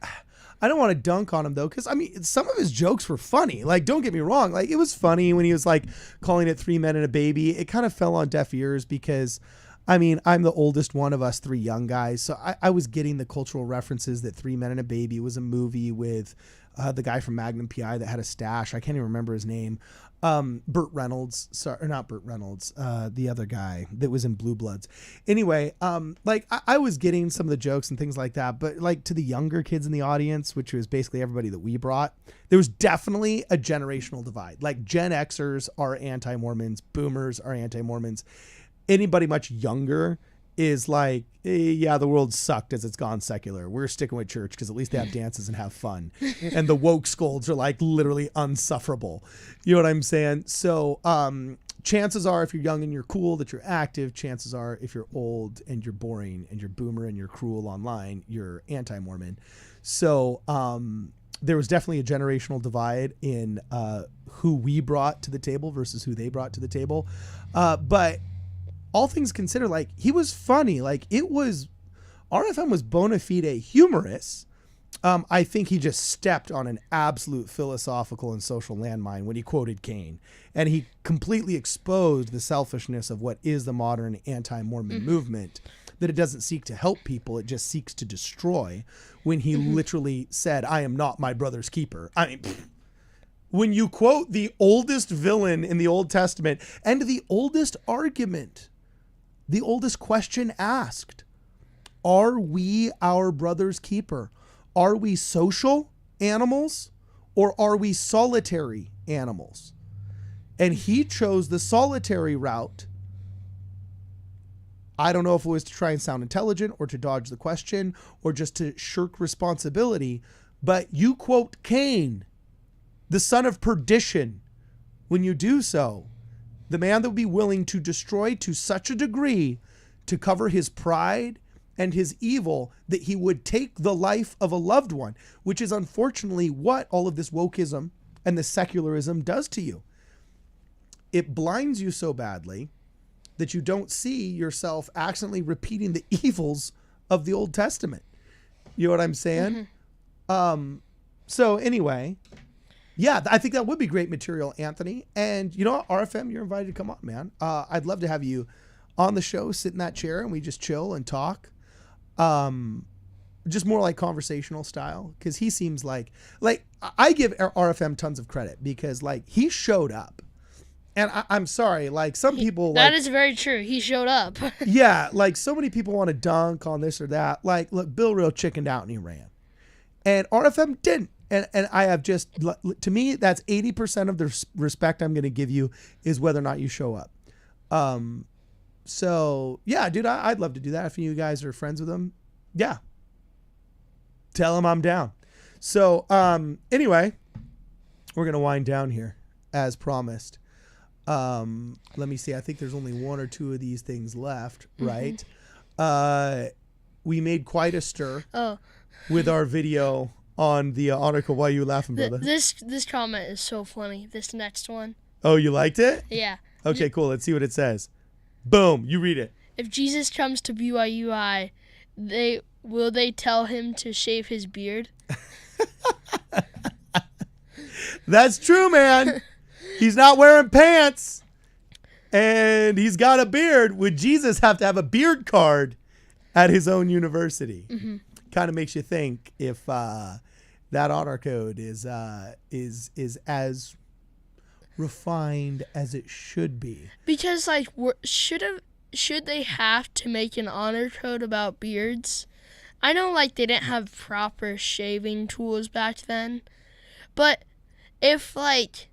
I don't want to dunk on him though, because I mean, some of his jokes were funny. Like, don't get me wrong. Like, it was funny when he was like calling it 3 men and a baby. It kind of fell on deaf ears because I mean, I'm the oldest one of us 3 young guys, so I was getting the cultural references that 3 Men and a Baby was a movie with the guy from Magnum PI that had a stash. I can't even remember his name. Burt Reynolds, sorry, or not Burt Reynolds, the other guy that was in Blue Bloods. Anyway, like I was getting some of the jokes and things like that, but like to the younger kids in the audience, which was basically everybody that we brought, there was definitely a generational divide. Like Gen Xers are anti-Mormons, boomers are anti-Mormons. Anybody much younger is like, yeah, the world sucked as it's gone secular. We're sticking with church because at least they have dances and have fun. And the woke scolds are like literally unsufferable. You know what I'm saying? So chances are if you're young and you're cool that you're active. Chances are if you're old and you're boring and you're boomer and you're cruel online, you're anti-Mormon. So there was definitely a generational divide in who we brought to the table versus who they brought to the table. But all things considered, like he was funny. Like it was, RFM was bona fide humorous. I think he just stepped on an absolute philosophical and social landmine when he quoted Cain, and he completely exposed the selfishness of what is the modern anti-Mormon movement, that it doesn't seek to help people. It just seeks to destroy, when he literally said, I am not my brother's keeper. I mean, when you quote the oldest villain in the Old Testament and the oldest argument, the oldest question asked, are we our brother's keeper? Are we social animals or are we solitary animals? And he chose the solitary route. I don't know if it was to try and sound intelligent or to dodge the question or just to shirk responsibility, but you quote Cain, the son of perdition. When you do so, the man that would be willing to destroy to such a degree to cover his pride and his evil that he would take the life of a loved one, which is unfortunately what all of this wokeism and the secularism does to you. It blinds you so badly that you don't see yourself accidentally repeating the evils of the Old Testament. You know what I'm saying? So anyway, yeah, I think that would be great material, Anthony. And you know what, RFM, you're invited to come on, man. I'd love to have you on the show, sit in that chair, and we just chill and talk. Just more like conversational style, because he seems like I give RFM tons of credit because like he showed up. And I'm sorry, like some people... That is very true. He showed up. Yeah, like so many people want to dunk on this or that. Like, look, Bill Real chickened out and he ran. And RFM didn't. And I have just, to me, that's 80% of the respect I'm going to give you is whether or not you show up. So, yeah, dude, I'd love to do that. If you guys are friends with him, yeah. Tell him I'm down. So, anyway, we're going to wind down here as promised. Let me see. I think there's only 1 or 2 of these things left, right? We made quite a stir with our video on the article. Why are you laughing, brother? This comment is so funny. This next one. Oh, you liked it? Yeah. Okay, cool. Let's see what it says. Boom. You read it. If Jesus comes to BYUI, will they tell him to shave his beard? That's true, man. He's not wearing pants and he's got a beard. Would Jesus have to have a beard card at his own university? Kind of makes you think if that honor code is as refined as it should be. Because like, should they have to make an honor code about beards? I know like they didn't have proper shaving tools back then, but if like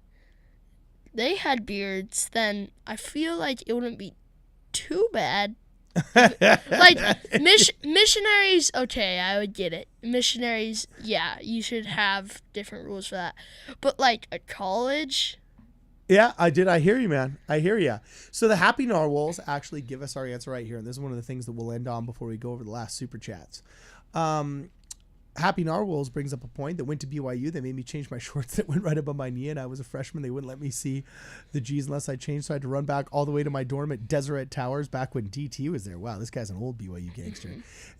they had beards, then I feel like it wouldn't be too bad. Like missionaries, okay, I would get it. Missionaries, yeah, you should have different rules for that. But like a college, yeah, I hear you, man. I hear you. So the Happy Narwhals actually give us our answer right here, and this is one of the things that we'll end on before we go over the last super chats. Happy Narwhals brings up a point that went to BYU. They made me change my shorts that went right above my knee, and I was a freshman. They wouldn't let me see the G's unless I changed, so I had to run back all the way to my dorm at Deseret Towers back when DT was there. Wow, this guy's an old BYU gangster.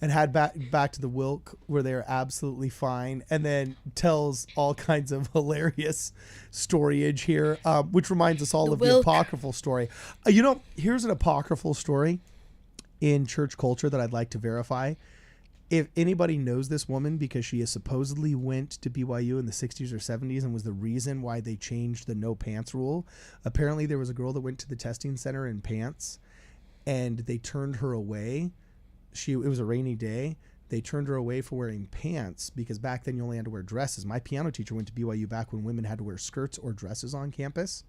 And had back to the Wilk where they are absolutely fine, and then tells all kinds of hilarious storyage here, which reminds us all of the apocryphal story. Here's an apocryphal story. in church culture that I'd like to verify. If anybody knows this woman, because she has supposedly went to BYU in the 60s or 70s and was the reason why they changed the no pants rule. Apparently there was a girl that went to the testing center in pants and they turned her away. It was a rainy day. They turned her away for wearing pants because back then you only had to wear dresses. My piano teacher went to BYU back when women had to wear skirts or dresses on campus.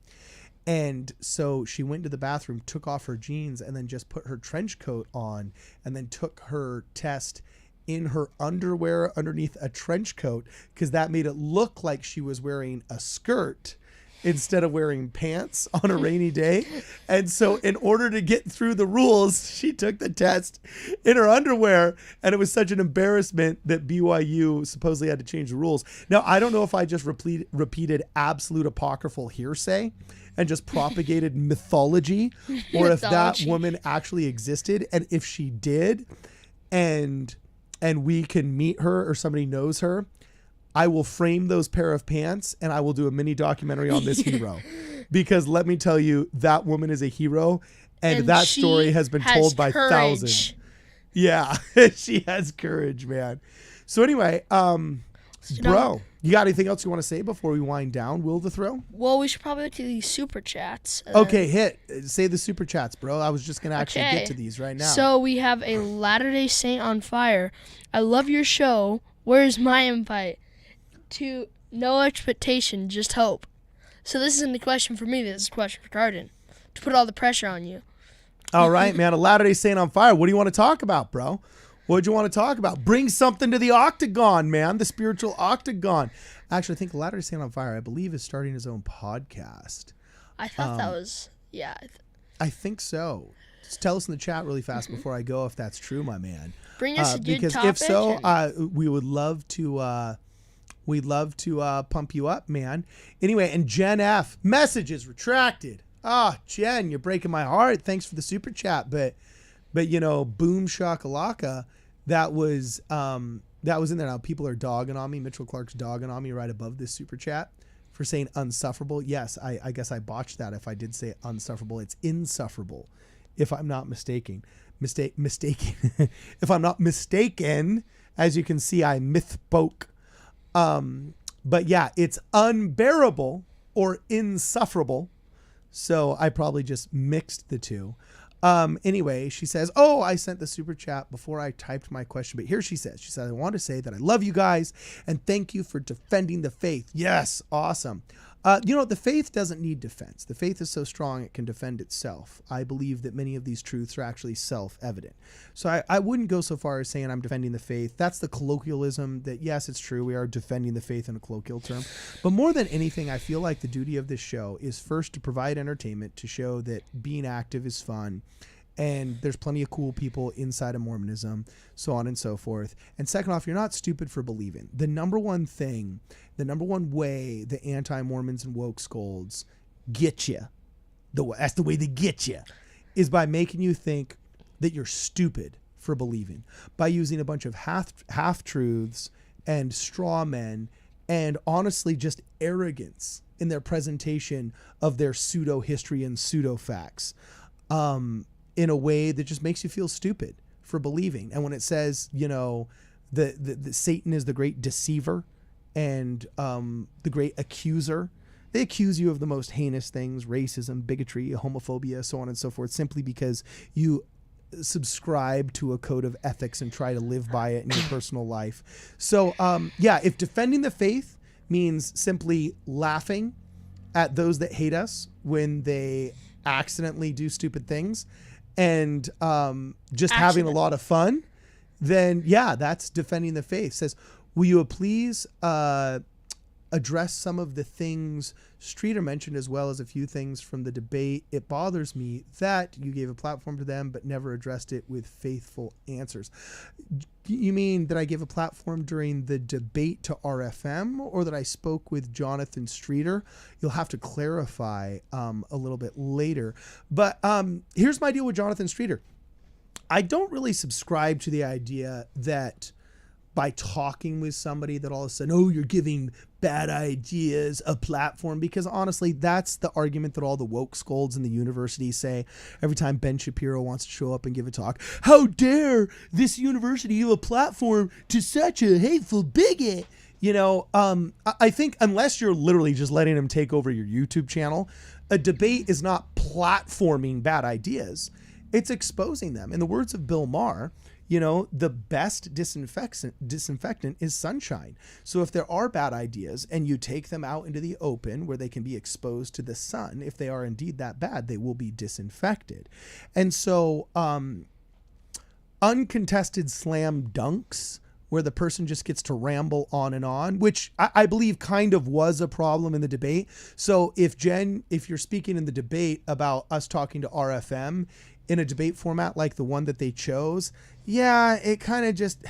And so she went to the bathroom, took off her jeans, and then just put her trench coat on, and then took her test in her underwear underneath a trench coat because that made it look like she was wearing a skirt instead of wearing pants on a rainy day. And so in order to get through the rules, she took the test in her underwear, and it was such an embarrassment that BYU supposedly had to change the rules. Now, I don't know if I just repeated absolute apocryphal hearsay and just propagated mythology, or if that woman actually existed. And if she did, and we can meet her or somebody knows her, I will frame those pair of pants and I will do a mini documentary on this hero. Because let me tell you, that woman is a hero, and that story has been told by thousands. Yeah, she has courage, man. So anyway, bro, you got anything else you want to say before we wind down? Will the throw? Well, we should probably get to these super chats. Okay, say the super chats, bro. I was just going to actually get to these right now. So we have a Latter-day Saint on fire. I love your show. Where's my invite? To no expectation, just hope. So this isn't a question for me. This is a question for Carden. To put all the pressure on you. All right, man. A Latter-day Saint on fire. What do you want to talk about, bro? What do you want to talk about? Bring something to the octagon, man. The spiritual octagon. Actually, I think Latter-day Saint on fire, I believe, is starting his own podcast. I thought that was, yeah. I think so. Just tell us in the chat really fast before I go if that's true, my man. Bring us a good because topic. If so, we would love to. We'd love to pump you up, man. Anyway, and Jen F. Messages retracted. Jen, you're breaking my heart. Thanks for the super chat, but you know, boom shakalaka, that was in there. Now people are dogging on me. Mitchell Clark's dogging on me right above this super chat for saying unsufferable. Yes, I guess I botched that. If I did say unsufferable, it's insufferable, if I'm not mistaken. If I'm not mistaken, as you can see, I misspoke. But yeah, it's unbearable or insufferable. So I probably just mixed the two. Anyway, she says, I sent the super chat before I typed my question, but here she says, I want to say that I love you guys and thank you for defending the faith. Yes. Awesome. The faith doesn't need defense. The faith is so strong it can defend itself. I believe that many of these truths are actually self-evident. So I wouldn't go so far as saying I'm defending the faith. That's the colloquialism that, yes, it's true. We are defending the faith in a colloquial term. But more than anything, I feel like the duty of this show is first to provide entertainment, to show that being active is fun. And there's plenty of cool people inside of Mormonism, so on and so forth. And second off, you're not stupid for believing. The number one way the anti-Mormons and woke scolds get you, that's the way they get you, is by making you think that you're stupid for believing, by using a bunch of half-truths and straw men and honestly just arrogance in their presentation of their pseudo-history and pseudo-facts. In a way that just makes you feel stupid for believing. And when it says, the Satan is the great deceiver and the great accuser, they accuse you of the most heinous things: racism, bigotry, homophobia, so on and so forth, simply because you subscribe to a code of ethics and try to live by it in your personal life. So, if defending the faith means simply laughing at those that hate us when they accidentally do stupid things, and just having a lot of fun, then that's defending the faith. It says, will you please address some of the things Streeter mentioned, as well as a few things from the debate? It bothers me that you gave a platform to them but never addressed it with faithful answers. You mean that I gave a platform during the debate to RFM, or that I spoke with Jonathan Streeter? You'll have to clarify a little bit later. But here's my deal with Jonathan Streeter. I don't really subscribe to the idea that by talking with somebody that all of a sudden, oh, you're giving bad ideas a platform. Because honestly, that's the argument that all the woke scolds in the universities say every time Ben Shapiro wants to show up and give a talk. How dare this university give a platform to such a hateful bigot? You know, I think unless you're literally just letting him take over your YouTube channel, a debate is not platforming bad ideas. It's exposing them. In the words of Bill Maher, you know, the best disinfectant is sunshine. So if there are bad ideas and you take them out into the open where they can be exposed to the sun, if they are indeed that bad, they will be disinfected. And so uncontested slam dunks where the person just gets to ramble on, which I believe kind of was a problem in the debate. So if you're speaking in the debate about us talking to RFM in a debate format like the one that they chose, yeah, it kind of just,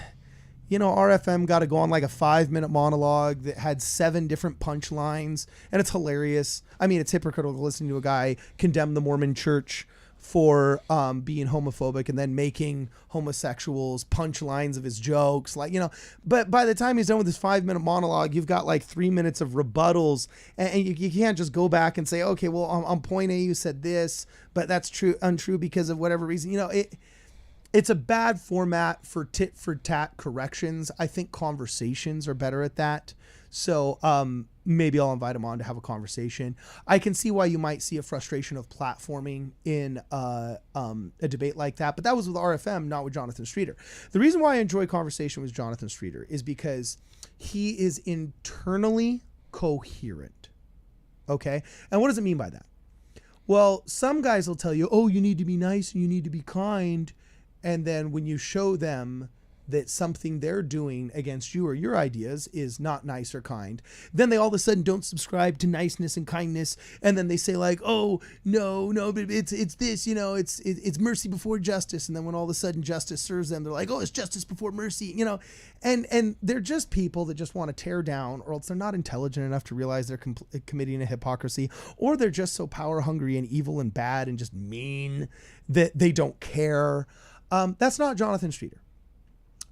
you know, RFM got to go on like a 5-minute monologue that had 7 different punchlines, and it's hilarious. I mean, it's hypocritical listening to a guy condemn the Mormon church for being homophobic and then making homosexuals punchlines of his jokes, like, you know. But by the time he's done with his 5-minute monologue, you've got like 3 minutes of rebuttals, and you can't just go back and say, okay, well, on point A you said this, but that's untrue because of whatever reason. You know, it's a bad format for tit for tat corrections. I think conversations are better at that. So maybe I'll invite him on to have a conversation. I can see why you might see a frustration of platforming in a debate like that, but that was with RFM, not with Jonathan Streeter. The reason why I enjoy conversation with Jonathan Streeter is because he is internally coherent. Okay? And what does it mean by that? Well, some guys will tell you, oh, you need to be nice and you need to be kind. And then when you show them that something they're doing against you or your ideas is not nice or kind, then they all of a sudden don't subscribe to niceness and kindness. And then they say like, oh, no, but it's this, you know, it's mercy before justice. And then when all of a sudden justice serves them, they're like, oh, it's justice before mercy, you know, and they're just people that just want to tear down, or else they're not intelligent enough to realize they're committing a hypocrisy, or they're just so power hungry and evil and bad and just mean that they don't care. That's not Jonathan Streeter.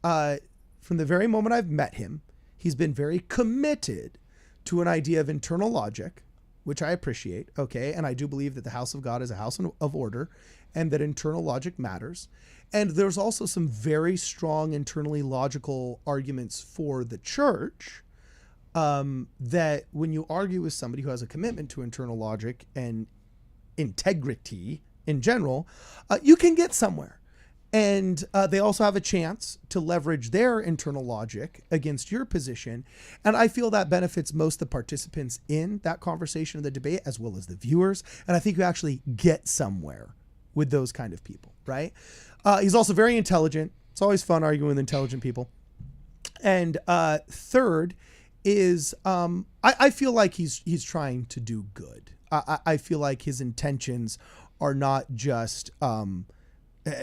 From the very moment I've met him, he's been very committed to an idea of internal logic, which I appreciate. Okay. And I do believe that the house of God is a house of order and that internal logic matters. And there's also some very strong internally logical arguments for the church, that when you argue with somebody who has a commitment to internal logic and integrity in general, you can get somewhere. And they also have a chance to leverage their internal logic against your position. And I feel that benefits most of the participants in that conversation, in the debate, as well as the viewers. And I think you actually get somewhere with those kind of people, right? He's also very intelligent. It's always fun arguing with intelligent people. And third is I feel like he's trying to do good. I feel like his intentions are not just...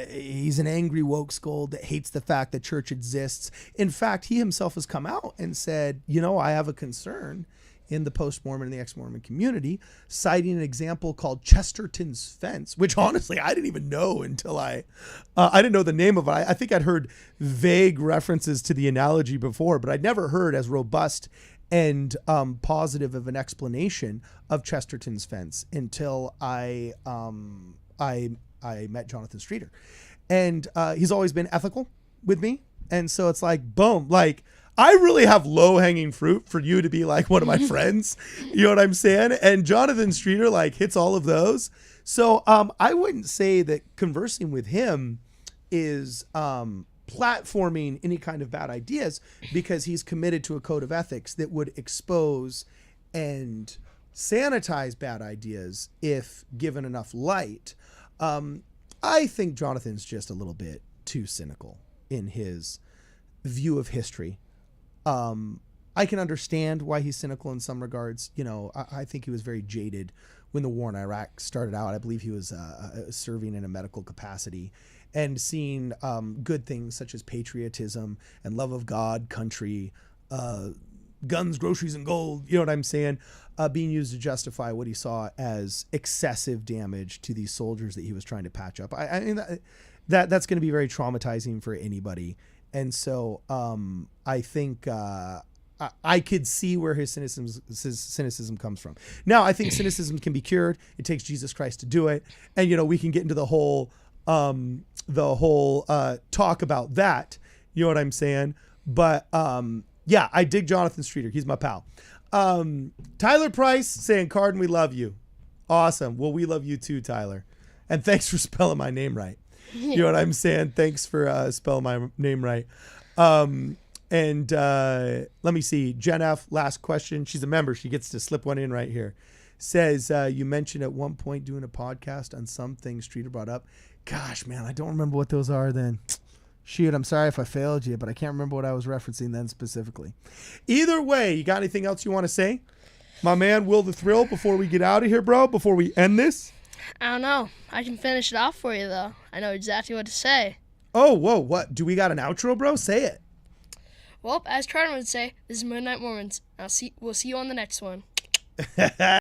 he's an angry woke scold that hates the fact that church exists. In fact, he himself has come out and said, you know, I have a concern in the post-Mormon and the ex-Mormon community, citing an example called Chesterton's Fence, which honestly, I didn't even know until I didn't know the name of it. I think I'd heard vague references to the analogy before, but I'd never heard as robust and positive of an explanation of Chesterton's Fence until I met Jonathan Streeter, and he's always been ethical with me. And so it's like, boom, like I really have low hanging fruit for you to be like one of my friends. You know what I'm saying? And Jonathan Streeter like hits all of those. So I wouldn't say that conversing with him is platforming any kind of bad ideas, because he's committed to a code of ethics that would expose and sanitize bad ideas if given enough light. I think Jonathan's just a little bit too cynical in his view of history. I can understand why he's cynical in some regards. You know, I think he was very jaded when the war in Iraq started out. I believe he was serving in a medical capacity and seeing good things such as patriotism and love of God, country, guns, groceries, and gold, you know what I'm saying, being used to justify what he saw as excessive damage to these soldiers that he was trying to patch up. I mean, that's going to be very traumatizing for anybody. And so I think I could see where his cynicism comes from. Now, I think cynicism can be cured. It takes Jesus Christ to do it. And, we can get into the whole talk about that. You know what I'm saying? But yeah, I dig Jonathan Streeter. He's my pal. Tyler Price saying, Cardin, we love you. Awesome. Well, we love you too, Tyler. And thanks for spelling my name right. You know what I'm saying? Thanks for spelling my name right. And let me see. Jen F., last question. She's a member. She gets to slip one in right here. Says, you mentioned at one point doing a podcast on some things Streeter brought up. Gosh, man, I don't remember what those are then. Shoot, I'm sorry if I failed you, but I can't remember what I was referencing then specifically. Either way, you got anything else you want to say? My man, Will the Thrill, before we get out of here, bro, before we end this? I don't know. I can finish it off for you, though. I know exactly what to say. Oh, whoa, what? Do we got an outro, bro? Say it. Well, as Carter would say, this is Midnight Mormons. We'll see you on the next one.